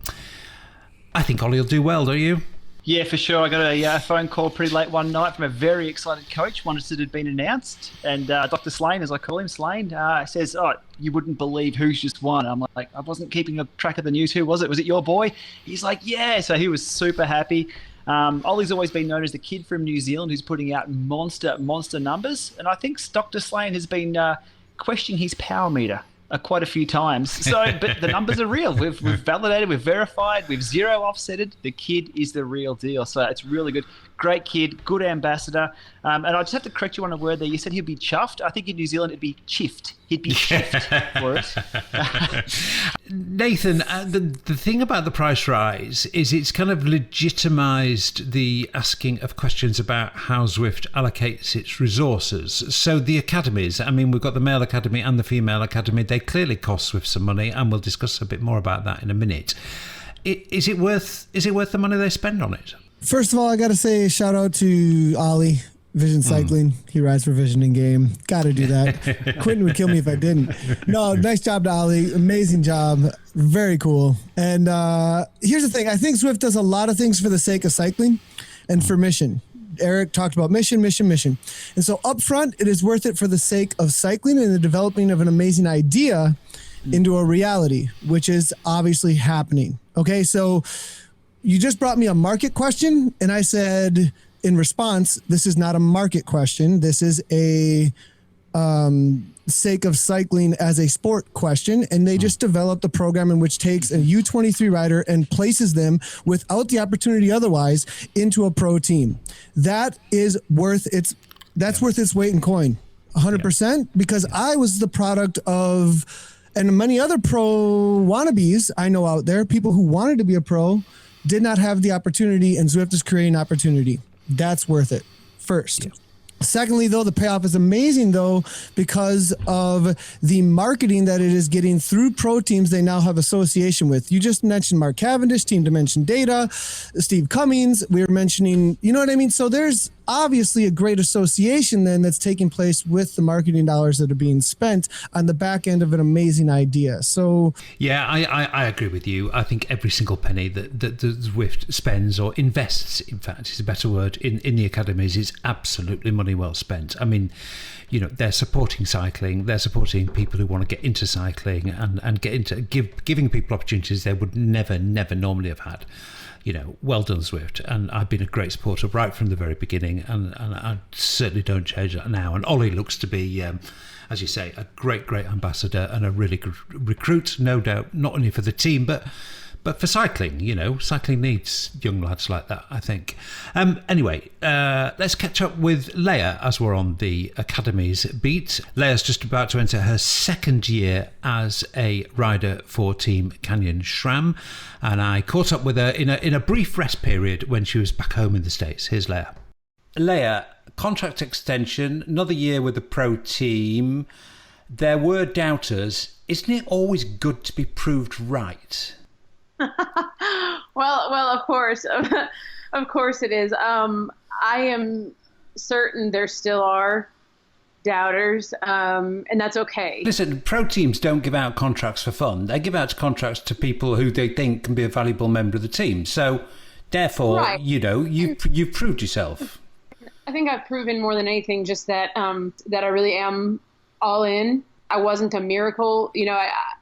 [SPEAKER 1] think Ollie will do well, don't you?
[SPEAKER 5] Yeah, for sure. I got a phone call pretty late one night from a very excited coach, once it had been announced. And Dr. Slane, as I call him, Slane, says, "Oh, you wouldn't believe who's just won." I'm like, I wasn't keeping a track of the news. Who was it? Was it your boy? He's like, yeah. So he was super happy. Ollie's always been known as the kid from New Zealand who's putting out monster numbers. And I think Dr. Slane has been questioning his power meter quite a few times. So, but the numbers are real. We've validated, we've verified, we've zero offsetted. The kid is the real deal. So it's really good. Great kid, good ambassador. And I just have to correct you on a word there. You said he'd be chuffed. I think in New Zealand it'd be chiffed. He'd be chiffed for it.
[SPEAKER 1] Nathan, the thing about the price rise is it's kind of legitimised the asking of questions about how Zwift allocates its resources. So the academies, I mean, we've got the male academy and the female academy. They clearly cost Zwift some money, and we'll discuss a bit more about that in a minute. Is it worth the money they spend on it?
[SPEAKER 7] First of all, I got to say shout out to Ollie, Vision Cycling. He rides for Vision in game. Got to do that. Quentin would kill me if I didn't. No, nice job to Ollie. Amazing job. Very cool. And here's the thing. I think Zwift does a lot of things for the sake of cycling and for mission. Eric talked about mission. And so up front, it is worth it for the sake of cycling and the developing of an amazing idea into a reality, which is obviously happening. Okay, so you just brought me a market question, and I said in response, this is not a market question. This is a sake of cycling as a sport question. And they just developed a program in which takes a U23 rider and places them without the opportunity otherwise into a pro team. That is worth its weight in coin, 100%, because I was the product of, and many other pro wannabes I know out there, people who wanted to be a pro, did not have the opportunity, and Zwift is creating opportunity. That's worth it, first. Yeah. Secondly, though, the payoff is amazing, though, because of the marketing that it is getting through pro teams they now have association with. You just mentioned Mark Cavendish, Team Dimension Data, Steve Cummings. We were mentioning, you know what I mean? So there's obviously a great association then that's taking place with the marketing dollars that are being spent on the back end of an amazing idea. So
[SPEAKER 1] yeah, I agree with you. I think every single penny that Zwift spends or invests, in fact, is a better word, in the academies is absolutely money well spent. I mean, you know, they're supporting cycling, they're supporting people who want to get into cycling and get into giving people opportunities they would never normally have had. You know, well done, Zwift. And I've been a great supporter right from the very beginning, and I certainly don't change that now. And Ollie looks to be, as you say, a great ambassador and a really good recruit, no doubt, not only for the team, but for cycling. You know, cycling needs young lads like that, I think. Anyway, let's catch up with Leah as we're on the Academy's beat. Leah's just about to enter her second year as a rider for Team Canyon SRAM, and I caught up with her in a brief rest period when she was back home in the States. Here's Leah. Leah, contract extension, another year with the pro team. There were doubters. Isn't it always good to be proved right?
[SPEAKER 8] Well, of course, of course it is. I am certain there still are doubters, and that's okay.
[SPEAKER 1] Listen, pro teams don't give out contracts for fun. They give out contracts to people who they think can be a valuable member of the team. So, therefore, right. You know, you've proved yourself.
[SPEAKER 8] I think I've proven more than anything just that that I really am all in. I wasn't a miracle, you know.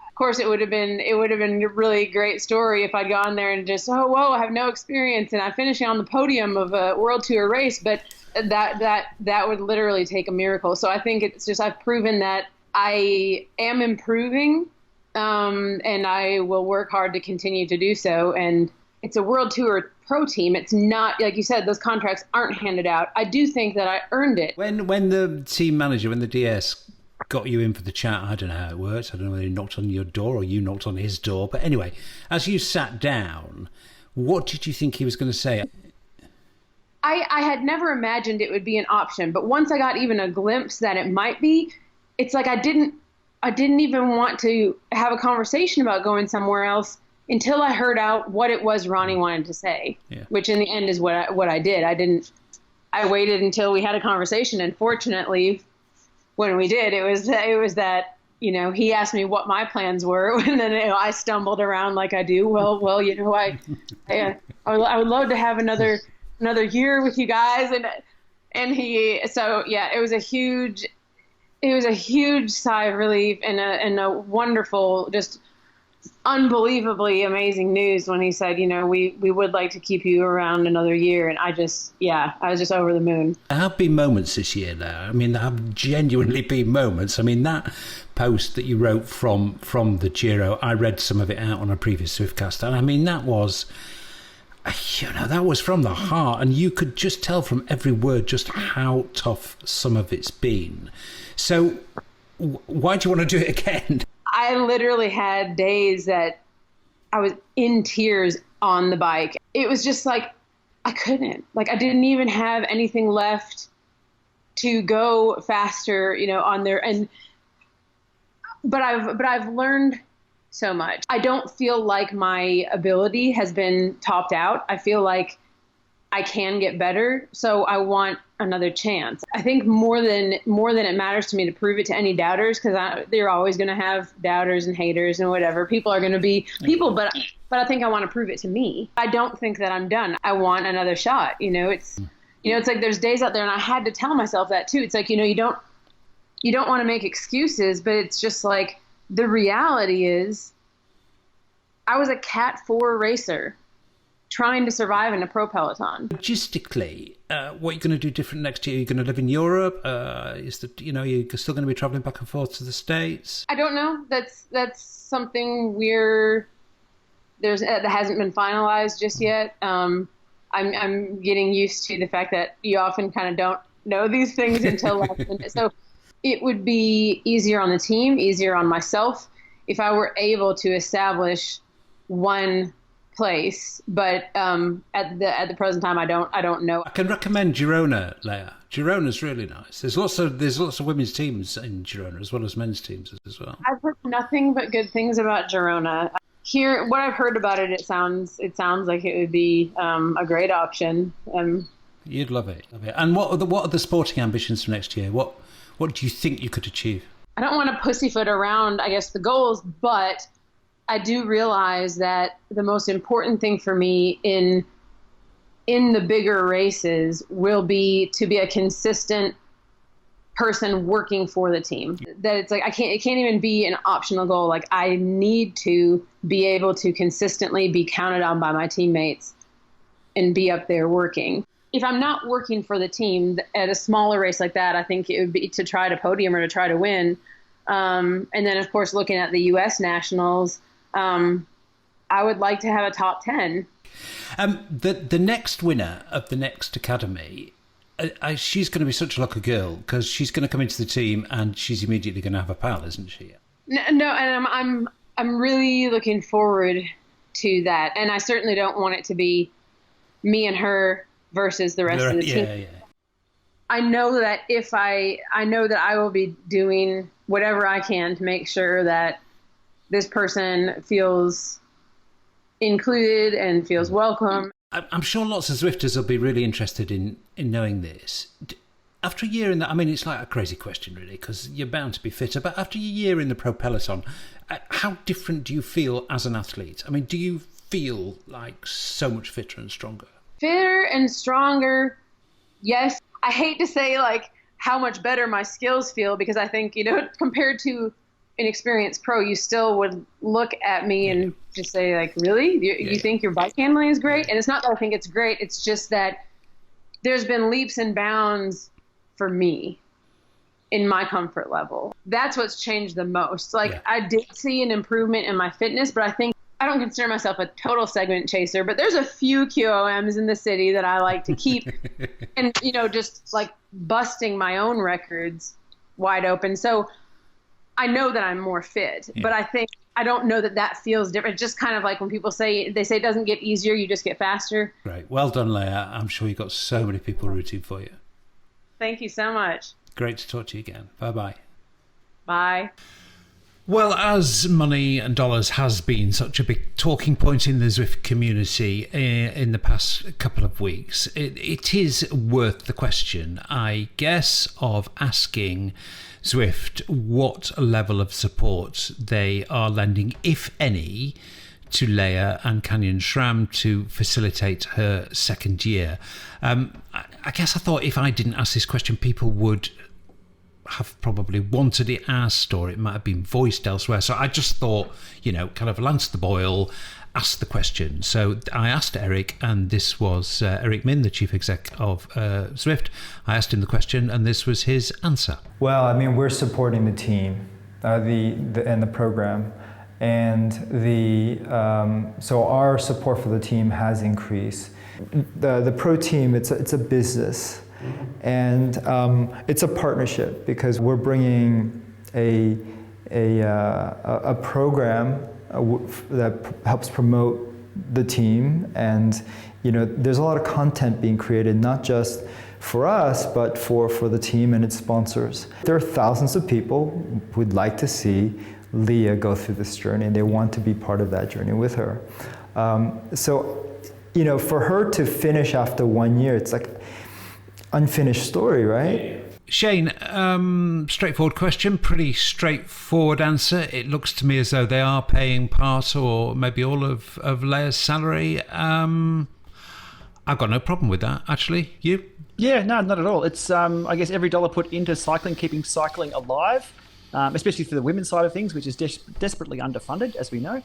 [SPEAKER 8] Of course, it would have been a really great story if I'd gone there and just, I have no experience and I'm finishing on the podium of a World Tour race, but that would literally take a miracle. So I think it's just I've proven that I am improving, and I will work hard to continue to do so. And it's a World Tour pro team. It's not, like you said, those contracts aren't handed out. I do think that I earned it.
[SPEAKER 1] When the team manager, when the DS got you in for the chat, I don't know how it works. I don't know whether he knocked on your door or you knocked on his door. But anyway, as you sat down, what did you think he was going to say?
[SPEAKER 8] I had never imagined it would be an option, but once I got even a glimpse that it might be, it's like I didn't even want to have a conversation about going somewhere else until I heard out what it was Ronnie wanted to say, which in the end is what I did. I waited until we had a conversation, and fortunately, when we did, it was that, you know, he asked me what my plans were, and then, you know, I stumbled around like I do. Well, you know, I would love to have another year with you guys, and he. So yeah, it was a huge sigh of relief and a wonderful, just unbelievably amazing news when he said, you know, we would like to keep you around another year. And I was just over the moon.
[SPEAKER 1] There have been moments this year now. I mean, there have genuinely been moments. I mean, that post that you wrote from the Giro, I read some of it out on a previous Zwiftcast, and I mean, that was, you know, that was from the heart, and you could just tell from every word just how tough some of it's been. So why do you want to do it again?
[SPEAKER 8] I literally had days that I was in tears on the bike. It was just like, I couldn't. Like, I didn't even have anything left to go faster, you know, on there. But I've learned so much. I don't feel like my ability has been topped out. I feel like I can get better. So I want another chance. I think more than it matters to me to prove it to any doubters, because they're always going to have doubters and haters and whatever. People are going to be people, but I think I want to prove it to me. I don't think that I'm done. I want another shot. You know, it's like there's days out there, and I had to tell myself that too. It's like, you know, you don't want to make excuses, but it's just like, the reality is I was a Cat 4 racer trying to survive in a pro peloton.
[SPEAKER 1] Logistically, what are you going to do different next year? Are you going to live in Europe? You're still going to be traveling back and forth to the States?
[SPEAKER 8] I don't know. That's something that hasn't been finalized just yet. I'm getting used to the fact that you often kind of don't know these things until last minute. So it would be easier on the team, easier on myself, if I were able to establish one place, but at the present time, I don't know.
[SPEAKER 1] I can recommend Girona, Leah. Girona's really nice. There's lots of women's teams in Girona as well as men's teams as well.
[SPEAKER 8] I've heard nothing but good things about Girona. What I've heard about it, it sounds like it would be a great option.
[SPEAKER 1] You'd love it. And what are the sporting ambitions for next year? What do you think you could achieve?
[SPEAKER 8] I don't want to pussyfoot around, I guess, the goals, but I do realize that the most important thing for me in the bigger races will be to be a consistent person working for the team. That it's like it can't even be an optional goal. Like, I need to be able to consistently be counted on by my teammates and be up there working. If I'm not working for the team at a smaller race like that, I think it would be to try to podium or to try to win. And then, of course, looking at the U.S. Nationals, I would like to have a top 10.
[SPEAKER 1] The next winner of the next academy, she's going to be such a lucky girl because she's going to come into the team and she's immediately going to have a pal, isn't she?
[SPEAKER 8] No, and I'm really looking forward to that. And I certainly don't want it to be me and her versus the rest of the team. Yeah. I know that I will be doing whatever I can to make sure that this person feels included and feels welcome.
[SPEAKER 1] I'm sure lots of Zwifters will be really interested in knowing this. After a year in that, I mean, it's like a crazy question, really, because you're bound to be fitter. But after a year in the pro peloton, how different do you feel as an athlete? I mean, do you feel like so much fitter and stronger?
[SPEAKER 8] Fitter and stronger, yes. I hate to say like how much better my skills feel, because I think, compared to an experienced pro, you still would look at me and just say like, really? You think your bike handling is great? And it's not that I think it's great. It's just that there's been leaps and bounds for me in my comfort level. That's what's changed the most. I did see an improvement in my fitness, but I don't consider myself a total segment chaser, but there's a few QOMs in the city that I like to keep and, just like busting my own records wide open. So I know that I'm more fit, but I don't know that feels different. Just kind of like when people say it doesn't get easier, you just get faster.
[SPEAKER 1] Right. Well done, Leah. I'm sure you've got so many people rooting for you.
[SPEAKER 8] Thank you so much.
[SPEAKER 1] Great to talk to you again. Bye-bye.
[SPEAKER 8] Bye.
[SPEAKER 1] Well, as money and dollars has been such a big talking point in the Zwift community in the past couple of weeks, it is worth the question, I guess, of asking Zwift what level of support they are lending, if any, to Leia and Canyon Schramm to facilitate her second year. I guess I thought if I didn't ask this question, people would have probably wanted it asked, or it might have been voiced elsewhere. So I just thought, kind of lance the boil, ask the question. So I asked Eric, and this was Eric Min, the chief exec of Zwift. I asked him the question, and this was his answer.
[SPEAKER 9] Well, I mean, we're supporting the team, and the program, and so our support for the team has increased. The pro team, it's a business. And it's a partnership because we're bringing a program that helps promote the team, and there's a lot of content being created, not just for us but for the team and its sponsors. There are thousands of people who would like to see Leah go through this journey, and they want to be part of that journey with her. So for her to finish after 1 year, it's like unfinished story, right?
[SPEAKER 1] Shane, straightforward question, pretty straightforward answer. It looks to me as though they are paying part or maybe all of Leia's salary. I've got no problem with that, actually. You?
[SPEAKER 5] Yeah, no, not at all. It's, I guess, every dollar put into cycling, keeping cycling alive, especially for the women's side of things, which is desperately underfunded, as we know.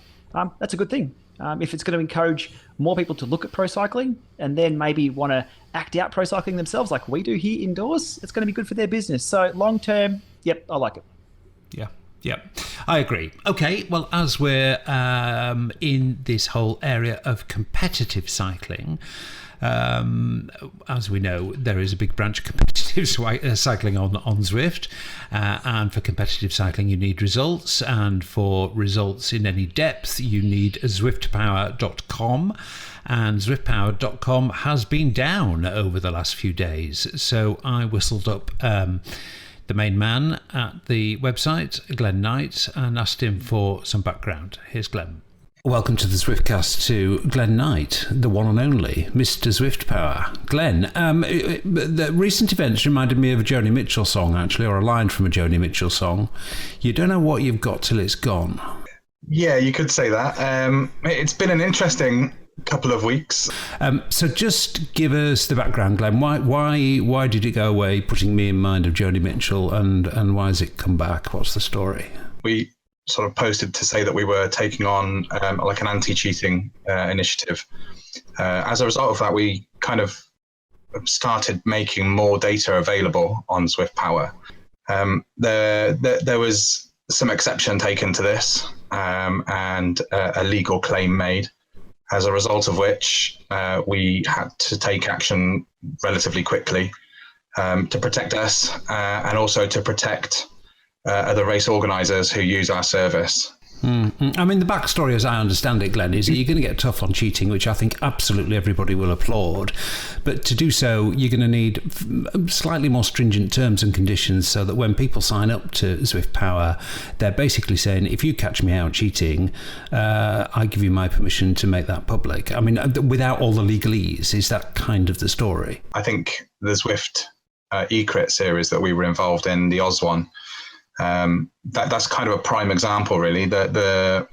[SPEAKER 5] That's a good thing. If it's going to encourage more people to look at pro cycling and then maybe want to act out pro cycling themselves like we do here indoors, it's going to be good for their business. So long term, yep, I like it.
[SPEAKER 1] Yeah, I agree. Okay, well, as we're in this whole area of competitive cycling, as we know, there is a big branch of competitive cycling on Zwift, and for competitive cycling you need results, and for results in any depth you need Zwiftpower.com, and Zwiftpower.com has been down over the last few days, so I whistled up the main man at the website, Glenn Knight, and asked him for some background. Here's Glenn. Welcome to the Zwiftcast to Glenn Knight, the one and only Mr. Zwift Power. Glenn, the recent events reminded me of a Joni Mitchell song, actually, or a line from a Joni Mitchell song. You don't know what you've got till it's gone.
[SPEAKER 10] Yeah, you could say that. It's been an interesting couple of weeks.
[SPEAKER 1] So just give us the background, Glenn. Why did it go away, putting me in mind of Joni Mitchell, and why has it come back? What's the story?
[SPEAKER 10] We sort of posted to say that we were taking on like an anti-cheating initiative. As a result of that, we kind of started making more data available on Zwift Power. There was some exception taken to this and a legal claim made, as a result of which we had to take action relatively quickly to protect us and also to protect other race organisers who use our service.
[SPEAKER 1] I mean, the backstory, as I understand it, Glenn, is that you're going to get tough on cheating, which I think absolutely everybody will applaud. But to do so, you're going to need slightly more stringent terms and conditions so that when people sign up to Zwift Power, they're basically saying, if you catch me out cheating, I give you my permission to make that public. I mean, without all the legalese, is that kind of the story?
[SPEAKER 10] I think the Zwift eCrit series that we were involved in, the Oz one, that's kind of a prime example, really. The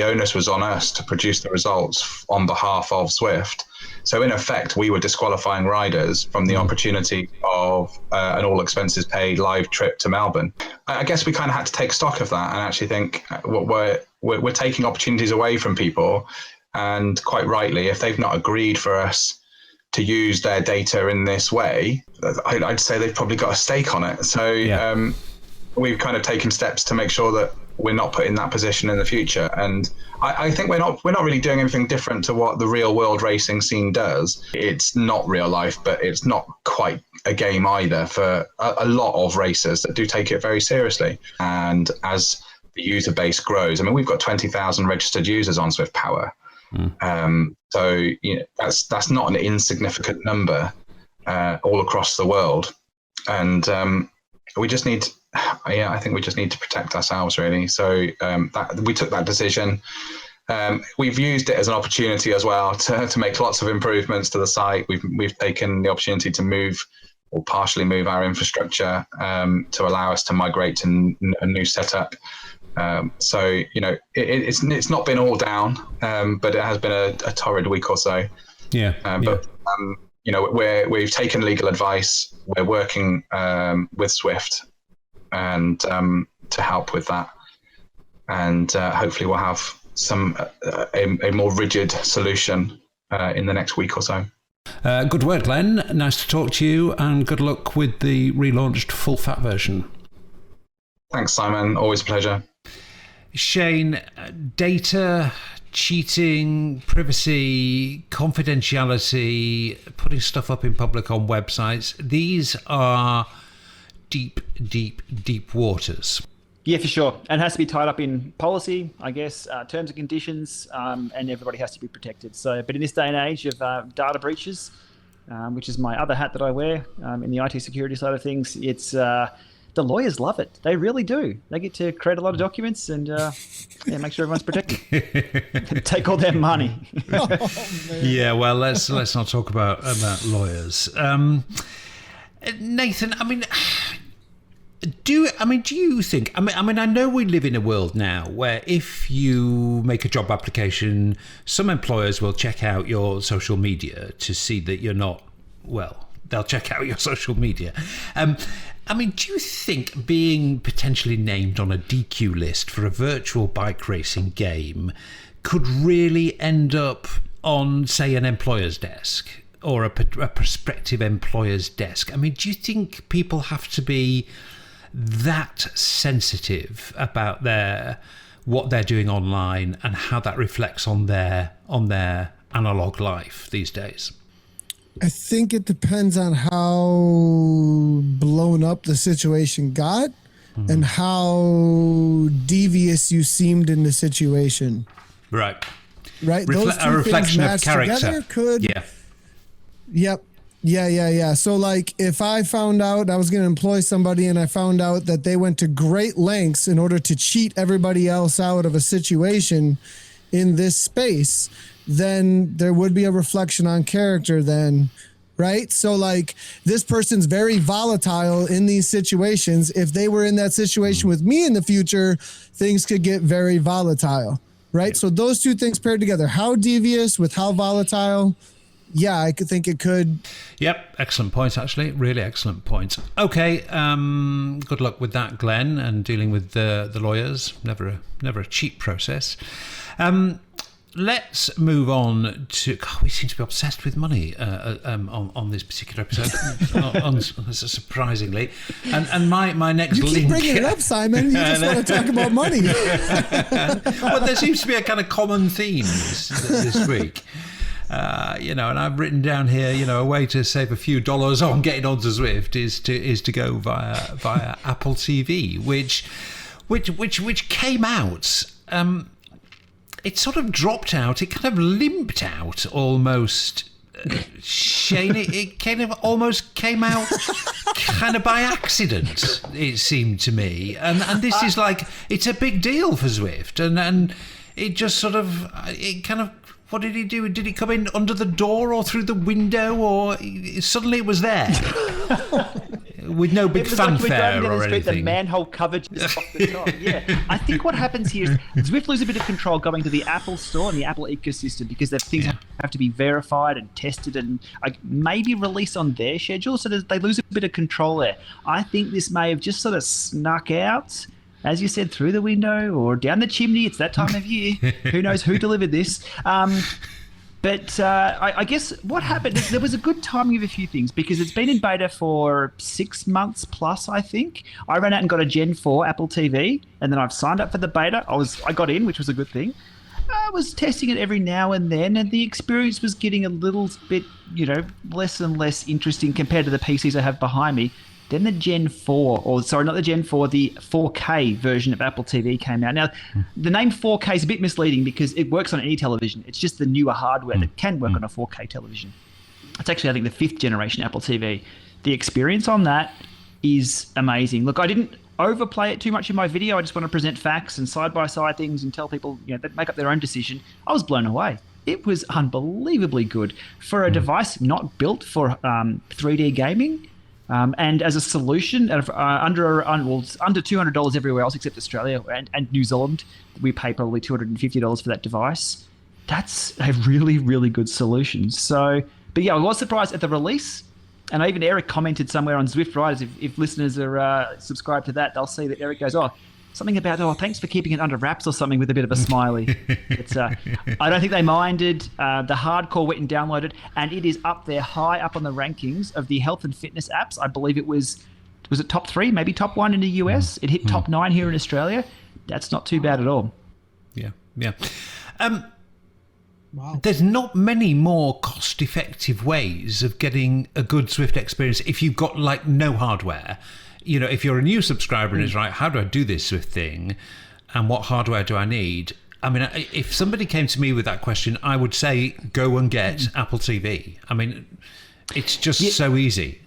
[SPEAKER 10] onus was on us to produce the results on behalf of Zwift. So in effect, we were disqualifying riders from the opportunity of an all expenses paid live trip to Melbourne. I guess we kind of had to take stock of that and actually think we're taking opportunities away from people, and quite rightly, if they've not agreed for us to use their data in this way, I'd say they've probably got a stake on it. So we've kind of taken steps to make sure that we're not put in that position in the future. And I think we're not really doing anything different to what the real world racing scene does. It's not real life, but it's not quite a game either for a lot of racers that do take it very seriously. And as the user base grows, I mean, we've got 20,000 registered users on Zwift Power. So you know, that's not an insignificant number all across the world. And we just need, I think we just need to protect ourselves, really. So that we took that decision. We've used it as an opportunity as well to make lots of improvements to the site. We've taken the opportunity to move or partially move our infrastructure to allow us to migrate to a new setup. So you know, it's not been all down, but it has been a torrid week or so. But you know, we've taken legal advice. We're working with Zwift and to help with that, and hopefully we'll have a more rigid solution in the next week or so.
[SPEAKER 1] Good work, Glenn. Nice to talk to you, and good luck with the relaunched full fat version.
[SPEAKER 10] Thanks, Simon. Always a pleasure.
[SPEAKER 1] Shane, data, cheating, privacy, confidentiality, putting stuff up in public on websites, these are deep waters.
[SPEAKER 5] Yeah, for sure. And it has to be tied up in policy, I guess, terms and conditions, and everybody has to be protected. So, but in this day and age of data breaches, which is my other hat that I wear in the IT security side of things, it's the lawyers love it. They really do. They get to create a lot of documents and make sure everyone's protected. Take all their money.
[SPEAKER 1] Yeah, well, let's not talk about lawyers. Nathan, do you think? I know we live in a world now where if you make a job application, some employers will check out your social media to see that you're not well. They'll check out your social media. Do you think being potentially named on a DQ list for a virtual bike racing game could really end up on, say, an employer's desk or a prospective employer's desk? Do you think people have to be that sensitive about what they're doing online and how that reflects on their analog life these days?
[SPEAKER 7] I think it depends on how blown up the situation got and how devious you seemed in the situation.
[SPEAKER 1] Right.
[SPEAKER 7] Those two
[SPEAKER 1] a reflection
[SPEAKER 7] things
[SPEAKER 1] of character.
[SPEAKER 7] Together could.
[SPEAKER 1] Yeah.
[SPEAKER 7] Yep. Yeah. So like if I found out I was going to employ somebody and I found out that they went to great lengths in order to cheat everybody else out of a situation, in this space, then there would be a reflection on character then, right? So like this person's very volatile in these situations. If they were in that situation with me in the future, things could get very volatile, right? So those two things paired together, how devious with how volatile. Yeah, I could think it could.
[SPEAKER 1] Yep, excellent point, actually. Really excellent point. Okay, good luck with that, Glenn, and dealing with the lawyers. Never a cheap process. Let's move on to... God, we seem to be obsessed with money on this particular episode, surprisingly. And my next link...
[SPEAKER 7] You keep bringing it up, Simon. You just want to talk about money.
[SPEAKER 1] Well, there seems to be a kind of common theme this week. And I've written down here, a way to save a few dollars on getting onto Zwift is to go via Apple TV, which came out. It sort of dropped out. It kind of limped out almost. Shane, it kind of almost came out kind of by accident. It seemed to me, and this is like it's a big deal for Zwift, and it just sort of it kind of. What did he do? Did he come in under the door or through the window, or suddenly it was there with no big fanfare or anything?
[SPEAKER 5] The manhole covered just off the top. Yeah, I think what happens here is Zwift lose a bit of control going to the Apple Store and the Apple ecosystem because their things have to be verified and tested and maybe released on their schedule, so they lose a bit of control there. I think this may have just sort of snuck out. As you said, through the window or down the chimney. It's that time of year. Who knows who delivered this? But I guess what happened is there was a good timing of a few things because it's been in beta for 6 months plus, I think. I ran out and got a Gen 4 Apple TV, and then I've signed up for the beta. I got in, which was a good thing. I was testing it every now and then, and the experience was getting a little bit, less and less interesting compared to the PCs I have behind me. Then the Gen 4, not the Gen 4, the 4K version of Apple TV came out. Now, the name 4K is a bit misleading because it works on any television. It's just the newer hardware that can work on a 4K television. It's actually, I think, the 5th generation Apple TV. The experience on that is amazing. Look, I didn't overplay it too much in my video. I just want to present facts and side-by-side things and tell people, that make up their own decision. I was blown away. It was unbelievably good for a device not built for 3D gaming. And as a solution, under $200 everywhere else except Australia and New Zealand, we pay probably $250 for that device. That's a really, really good solution. So, but yeah, I was surprised at the release. And even Eric commented somewhere on Zwift Riders, if listeners are subscribed to that, they'll see that Eric goes, something about, thanks for keeping it under wraps or something with a bit of a smiley. It's, I don't think they minded. The hardcore went and downloaded, and it is up there high up on the rankings of the health and fitness apps. I believe it was it top 3, maybe top 1 in the US? It hit top 9 here in Australia. That's not too bad at all.
[SPEAKER 1] Yeah. Wow. There's not many more cost-effective ways of getting a good Zwift experience if you've got no hardware. If you're a new subscriber and it's right, how do I do this Zwift thing? And what hardware do I need? I mean, if somebody came to me with that question, I would say, go and get Apple TV. I mean, it's just so easy.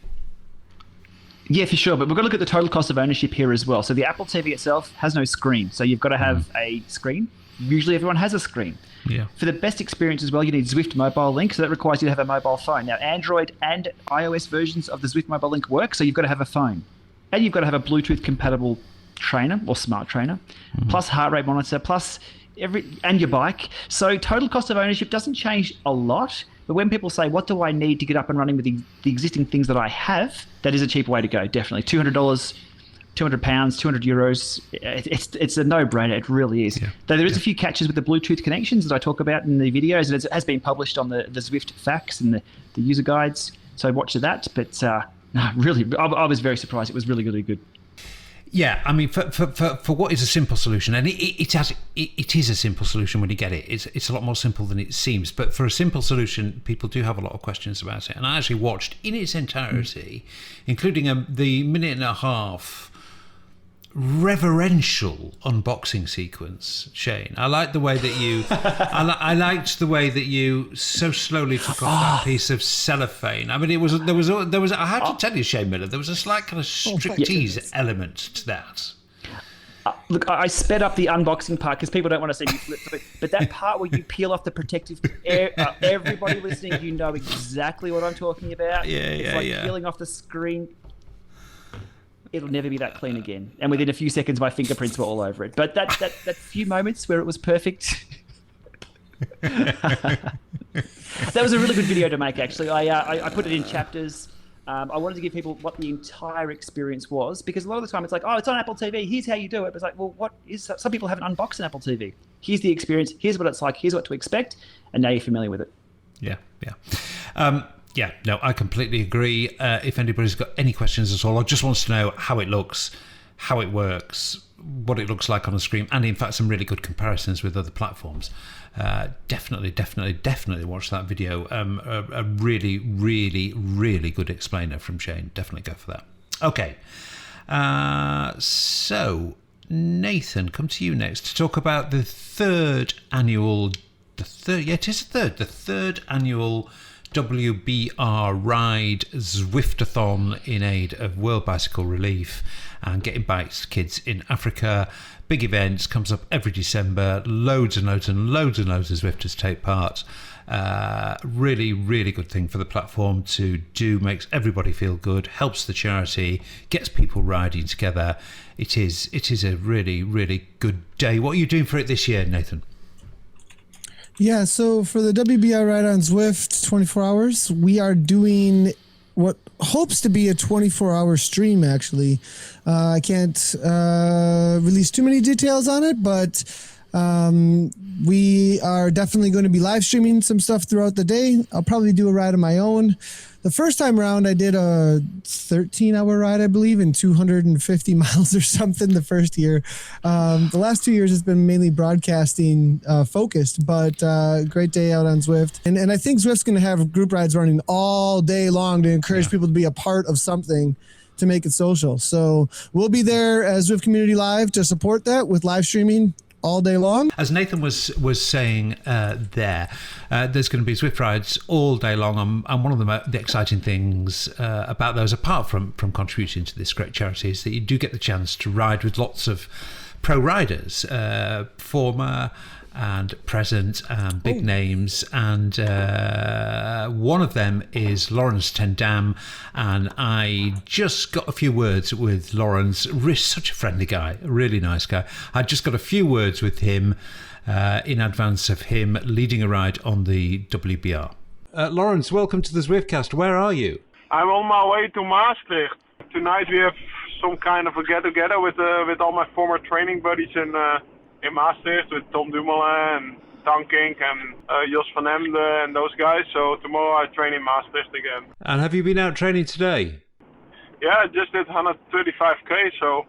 [SPEAKER 5] Yeah, for sure. But we've got to look at the total cost of ownership here as well. So the Apple TV itself has no screen. So you've got to have a screen. Usually everyone has a screen.
[SPEAKER 1] Yeah.
[SPEAKER 5] For the best experience as well, you need Zwift Mobile Link. So that requires you to have a mobile phone. Now, Android and iOS versions of the Zwift Mobile Link work. So you've got to have a phone. And you've got to have a Bluetooth-compatible trainer or smart trainer, plus heart rate monitor, plus and your bike. So total cost of ownership doesn't change a lot. But when people say, what do I need to get up and running with the existing things that I have, that is a cheap way to go, definitely. $200, £200, €200. It's a no-brainer. It really is. Yeah. Though there is a few catches with the Bluetooth connections that I talk about in the videos, and it has been published on the Zwift facts and the user guides. So watch that. But no, really, I was very surprised. It was really, really good.
[SPEAKER 1] Yeah, I mean, for what is a simple solution, and it is a simple solution when you get it. It's a lot more simple than it seems. But for a simple solution, people do have a lot of questions about it. And I actually watched in its entirety, including the minute and a half reverential unboxing sequence, Shane. I like the way that you I liked the way that you so slowly took off that piece of cellophane. I mean, there was I have to tell you, Shane Miller, there was a slight kind of striptease element to that.
[SPEAKER 5] Look, I sped up the unboxing part because people don't want to see me flip through. But that part where you peel off the protective, everybody listening, you know exactly what I'm talking about. It's like peeling off the screen. It'll never be that clean again. And within a few seconds, my fingerprints were all over it. But that few moments where it was perfect. That was a really good video to make, actually. I put it in chapters. I wanted to give people what the entire experience was, because a lot of the time it's like, oh, it's on Apple TV, here's how you do it. But it's like, well, some people haven't unboxed an Apple TV. Here's the experience, here's what it's like, here's what to expect, and now you're familiar with it.
[SPEAKER 1] No, I completely agree. If anybody's got any questions at all, or just wants to know how it looks, how it works, what it looks like on a screen, and in fact some really good comparisons with other platforms, definitely watch that video. A really, really, really good explainer from Shane. Definitely go for that. Okay, so Nathan, come to you next to talk about the third annual WBR Ride Zwiftathon in aid of World Bicycle Relief and getting bikes to kids in Africa. Big events, comes up every December. Loads and loads of Zwifters take part. Really, really good thing for the platform to do. Makes everybody feel good, helps the charity, gets people riding together. It is a really, really good day. What are you doing for it this year, Nathan?
[SPEAKER 7] Yeah, so for the WBR Ride on Zwift 24 hours, we are doing what hopes to be a 24-hour stream, actually. I can't release too many details on it, but we are definitely going to be live streaming some stuff throughout the day. I'll probably do a ride of my own. The first time around, I did a 13-hour ride, I believe, in 250 miles or something the first year. The last 2 years has been mainly broadcasting focused, but great day out on Zwift. And I think Zwift's going to have group rides running all day long to encourage people to be a part of something to make it social. So we'll be there as Zwift Community Live to support that with live streaming all day long. As
[SPEAKER 1] Nathan was saying there's going to be Zwift rides all day long, and one of the exciting things about those, apart from contributing to this great charity, is that you do get the chance to ride with lots of pro riders, former and present and big names, and one of them is Laurens ten Dam, and I just got a few words with Laurens. Such a friendly guy, a really nice guy. I just got a few words with him in advance of him leading a ride on the WBR. Laurens, welcome to the Zwiftcast. Where are you?
[SPEAKER 11] I'm on my way to Maastricht. Tonight we have some kind of a get-together with all my former training buddies in Maastricht, with Tom Dumoulin and Tankink and Jos van Emden and those guys. So tomorrow I train in Maastricht again.
[SPEAKER 1] And have you been out training today?
[SPEAKER 11] Yeah, I just did 135k, so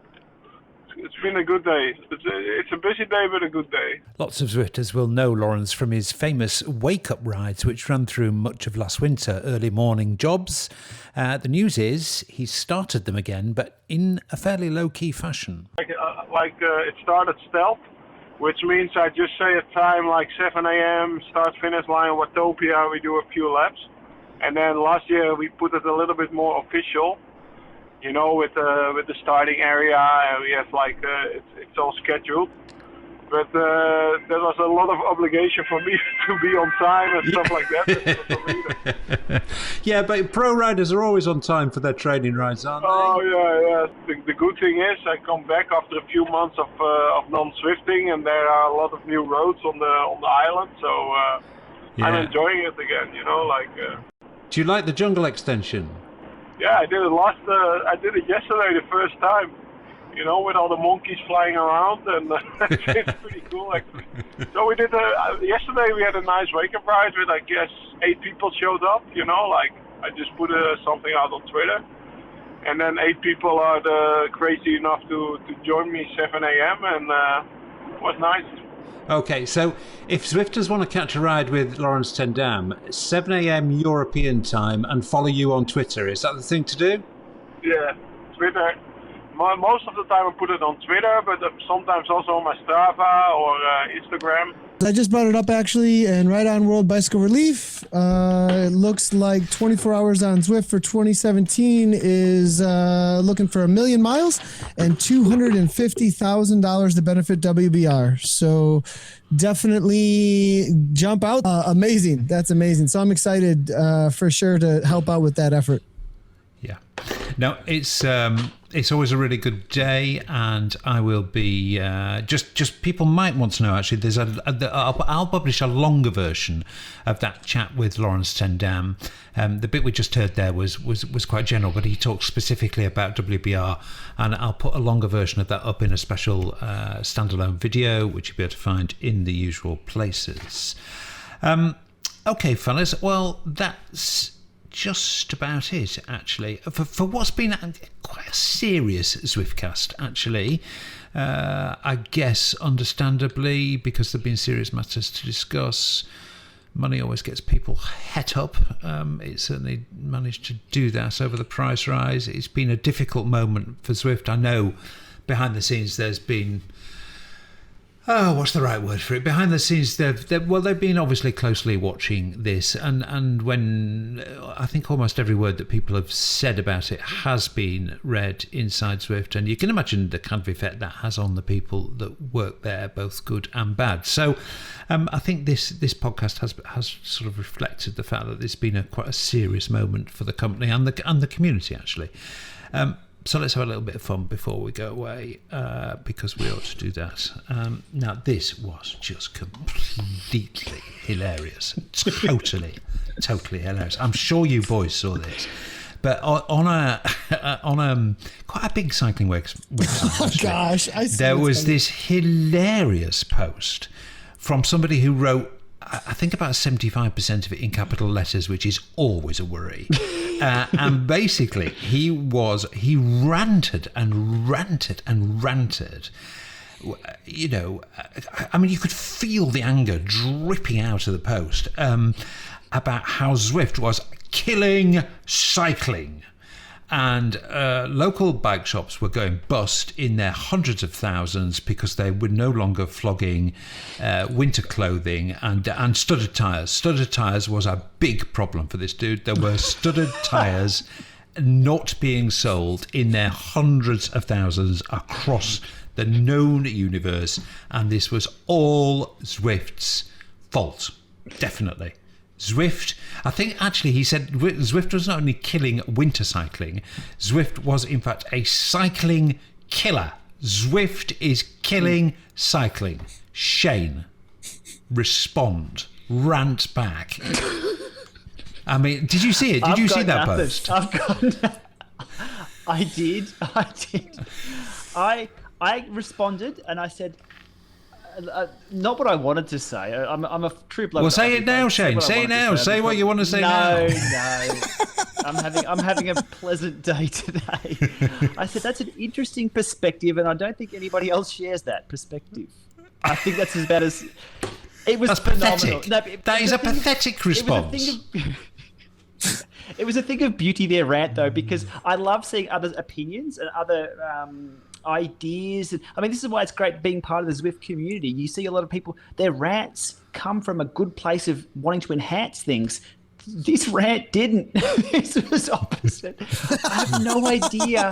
[SPEAKER 11] it's been a good day. It's a busy day, but a good day.
[SPEAKER 1] Lots of Zwifters will know Laurens from his famous wake-up rides, which ran through much of last winter, early morning jobs. The news is he started them again, but in a fairly low-key fashion.
[SPEAKER 11] It started stealth, which means I just say a time like 7 a.m., start-finish line, Watopia, we do a few laps. And then last year we put it a little bit more official, you know, with the starting area, and we have it's all scheduled. But there was a lot of obligation for me to be on time and stuff like that.
[SPEAKER 1] Yeah, but pro riders are always on time for their training rides, aren't they?
[SPEAKER 11] Oh yeah. The good thing is I come back after a few months of non-swifting, and there are a lot of new roads on the island, so I'm enjoying it again. You know,
[SPEAKER 1] Do you like the jungle extension?
[SPEAKER 11] Yeah, I did it I did it yesterday, the first time. You know, with all the monkeys flying around, and it's pretty cool actually. So we did yesterday. We had a nice wake-up ride with, I guess, 8 people showed up. You know, I just put something out on Twitter, and then 8 people are crazy enough to join me 7 a.m. and it was nice.
[SPEAKER 1] Okay, so if Zwifters want to catch a ride with Laurens ten Dam, 7 a.m. European time, and follow you on Twitter, is that the thing to do?
[SPEAKER 11] Yeah, Twitter. Most of the time I put it on Twitter, but sometimes also on my Strava or Instagram.
[SPEAKER 7] I just brought it up actually, and right on World Bicycle Relief, it looks like 24 Hours on Zwift for 2017 is looking for 1 million miles and $250,000 to benefit WBR. So definitely jump out. Amazing. That's amazing. So I'm excited for sure to help out with that effort.
[SPEAKER 1] Yeah. No, it's always a really good day, and I will be just people might want to know, actually, there's I'll publish a longer version of that chat with Lawrence Ten Dam. The bit we just heard there was quite general, but he talked specifically about WBR, and I'll put a longer version of that up in a special standalone video, which you'll be able to find in the usual places. Okay, fellas, well, that's just about it, actually, for what's been quite a serious Zwiftcast, actually. I guess, understandably, because there have been serious matters to discuss. Money always gets people het up. It certainly managed to do that over the price rise. It's been a difficult moment for Zwift. I know behind the scenes there's been... what's the right word for it? Behind the scenes, they've been obviously closely watching this, and when I think almost every word that people have said about it has been read inside Zwift, and you can imagine the kind of effect that has on the people that work there, both good and bad. So I think this podcast has sort of reflected the fact that it's been quite a serious moment for the company and the community, actually. So let's have a little bit of fun before we go away, because we ought to do that. Now, this was just completely hilarious. Totally hilarious. I'm sure you boys saw this. But on a quite a big cycling website,
[SPEAKER 7] oh gosh,
[SPEAKER 1] there was this hilarious post from somebody who wrote, I think, about 75% of it in capital letters, which is always a worry. And basically, he ranted and ranted and ranted. You know, I mean, you could feel the anger dripping out of the post about how Zwift was killing cycling. And local bike shops were going bust in their hundreds of thousands because they were no longer flogging winter clothing and studded tyres. Studded tyres was a big problem for this dude. There were studded tyres not being sold in their hundreds of thousands across the known universe, and this was all Zwift's fault, definitely. Zwift, I think actually he said Zwift was not only killing winter cycling, Zwift was in fact a cycling killer. Zwift is killing cycling. Shane, respond, rant back. I mean, did you see it? Did you see that post?
[SPEAKER 5] I did. I responded and I said, not what I wanted to say. I'm a true bloke.
[SPEAKER 1] Well, say it now, Shane. Say it now. Say what you want to say now.
[SPEAKER 5] No. I'm having a pleasant day today. I said that's an interesting perspective, and I don't think anybody else shares that perspective. I think that's about as. It was phenomenal.
[SPEAKER 1] Pathetic. No, that is a pathetic response.
[SPEAKER 5] It was a thing of beauty, their rant, though, because I love seeing others' opinions and other ideas. I mean, this is why it's great being part of the Zwift community. You see a lot of people, their rants come from a good place of wanting to enhance things. This rant didn't. This was opposite. I have no idea.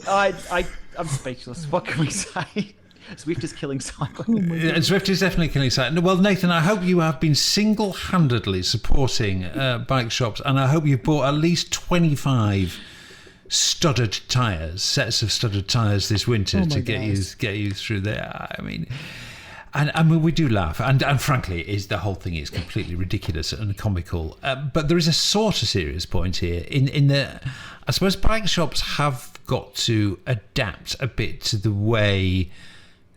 [SPEAKER 5] I'm speechless. What can we say? Zwift is killing cycling.
[SPEAKER 1] Zwift is definitely killing cycling. Well, Nathan, I hope you have been single-handedly supporting bike shops, and I hope you've bought at least 25 studded tyres, sets of studded tyres this winter to get you through there. I mean, we do laugh, and frankly, the whole thing is completely ridiculous and comical. But there is a sort of serious point here. In the, I suppose bike shops have got to adapt a bit to the way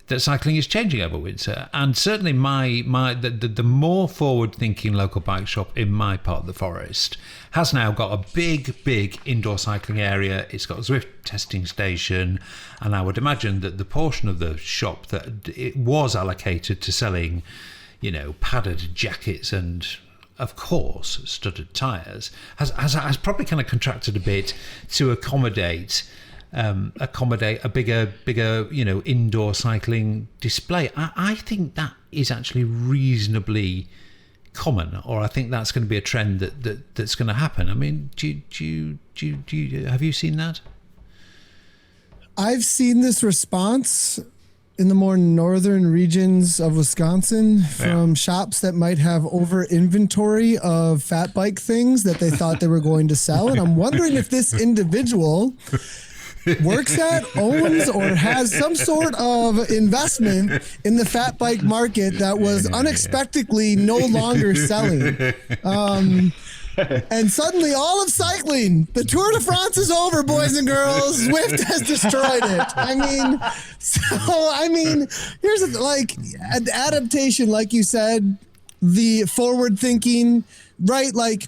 [SPEAKER 1] that cycling is changing over winter, and certainly the more forward-thinking local bike shop in my part of the forest has now got a big indoor cycling area. It's got a Zwift testing station, and I would imagine that the portion of the shop that it was allocated to selling, padded jackets and, of course, studded tyres has probably kind of contracted a bit to accommodate accommodate a bigger, indoor cycling display. I think that is actually reasonably common, or I think that's going to be a trend that's going to happen. I mean, have you seen that?
[SPEAKER 7] I've seen this response in the more northern regions of Wisconsin from shops that might have over inventory of fat bike things that they thought they were going to sell. And I'm wondering if this individual works at, owns, or has some sort of investment in the fat bike market that was unexpectedly no longer selling. And suddenly all of cycling, the Tour de France is over, boys and girls. Zwift has destroyed it. I mean, here's an adaptation, like you said, the forward thinking, right? Like,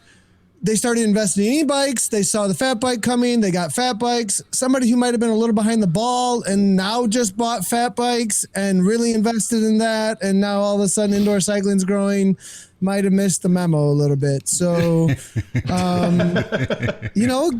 [SPEAKER 7] they started investing in e-bikes. They saw the fat bike coming. They got fat bikes. Somebody who might have been a little behind the ball and now just bought fat bikes and really invested in that. And now all of a sudden indoor cycling's growing, might have missed the memo a little bit. So,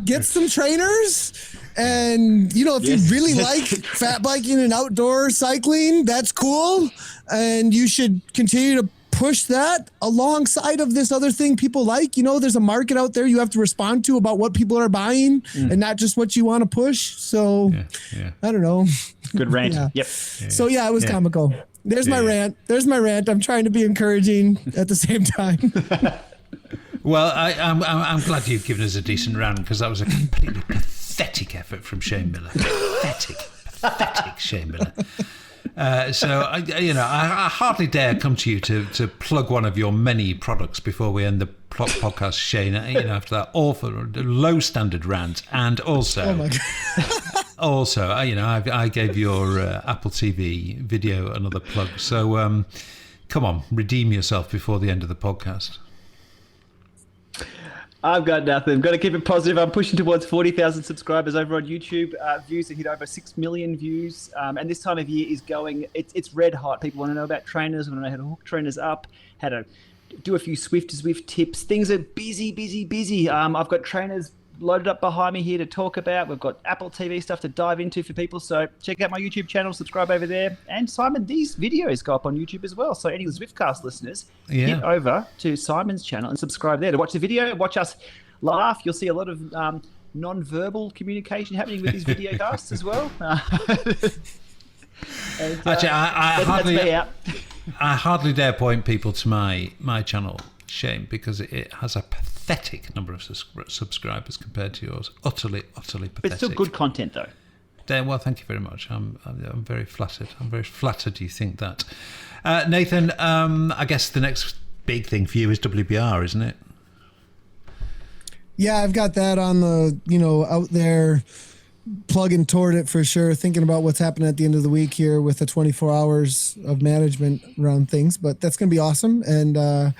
[SPEAKER 7] get some trainers. And, if you really like fat biking and outdoor cycling, that's cool. And you should continue to push that alongside of this other thing people like. There's a market out there you have to respond to about what people are buying and not just what you want to push. So I don't know.
[SPEAKER 5] Good rant.
[SPEAKER 7] Yeah.
[SPEAKER 5] Yep.
[SPEAKER 7] So it was comical. There's my rant. I'm trying to be encouraging at the same time.
[SPEAKER 1] Well, I'm glad you've given us a decent round, because that was a completely pathetic effort from Shane Miller. Pathetic Shane Miller. So I hardly dare come to you to plug one of your many products before we end the podcast, Shane. After that awful low standard rant, and also,
[SPEAKER 7] oh my God.
[SPEAKER 1] Also, I gave your Apple TV video another plug. So come on, redeem yourself before the end of the podcast.
[SPEAKER 5] I've got nothing. I've got to keep it positive. I'm pushing towards 40,000 subscribers over on YouTube. Views have hit over 6 million views. And this time of year is going, it's red hot. People want to know about trainers, want to know how to hook trainers up, how to do a few Zwift tips. Things are busy. I've got trainers loaded up behind me here to talk about. We've got Apple TV stuff to dive into for people. So check out my YouTube channel, subscribe over there. And Simon, these videos go up on YouTube as well. So any Zwiftcast listeners, hit over to Simon's channel and subscribe there to watch the video, watch us laugh. You'll see a lot of non-verbal communication happening with these video casts as well.
[SPEAKER 1] Actually, I hardly dare point people to my channel, Shane, because it has a pathetic number of subscribers compared to yours. Utterly pathetic.
[SPEAKER 5] But it's still good content, though.
[SPEAKER 1] Well, thank you very much. I'm very flattered. I'm very flattered you think that. Nathan, I guess the next big thing for you is WBR, isn't it?
[SPEAKER 7] Yeah, I've got that on the, out there, plugging toward it for sure, thinking about what's happening at the end of the week here with the 24 hours of management around things. But that's going to be awesome. And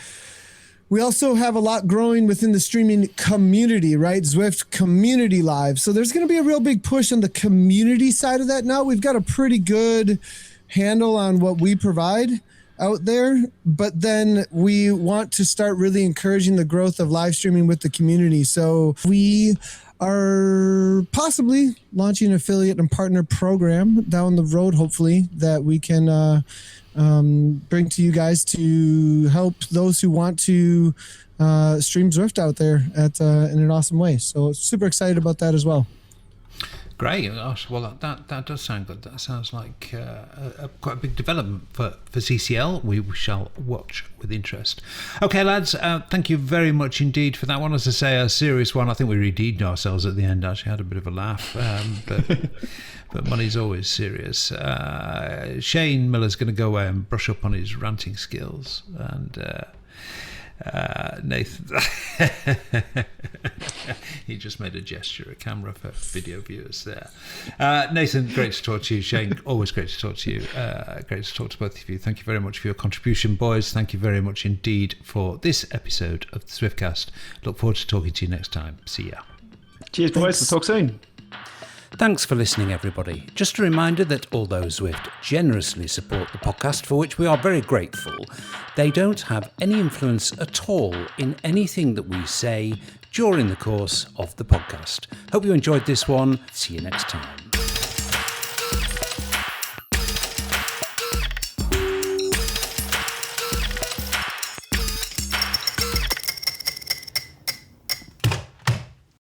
[SPEAKER 7] we also have a lot growing within the streaming community, right? Zwift Community Live. So there's going to be a real big push on the community side of that now. We've got a pretty good handle on what we provide out there, but then we want to start really encouraging the growth of live streaming with the community. So we are possibly launching an affiliate and partner program down the road, hopefully, that we can bring to you guys to help those who want to stream Zwift out there in an awesome way. So super excited about that as well.
[SPEAKER 1] Great. Gosh, well, that does sound good. That sounds like quite a big development for CCL. We shall watch with interest. Okay, lads, thank you very much indeed for that one. As I say, a serious one. I think we redeemed ourselves at the end. Actually, had a bit of a laugh, but money's always serious. Shane Miller's going to go away and brush up on his ranting skills, and Nathan, he just made a gesture, a camera for video viewers there. Nathan, great to talk to you. Shane, always great to talk to you. Great to talk to both of you. Thank you very much for your contribution, boys. Thank you very much indeed for this episode of the Zwiftcast. Look forward to talking to you next time. See ya.
[SPEAKER 5] Cheers, boys. We'll talk soon.
[SPEAKER 1] Thanks for listening, everybody. Just a reminder that although Zwift generously support the podcast, for which we are very grateful, they don't have any influence at all in anything that we say, during the course of the podcast. Hope you enjoyed this one. See you next time.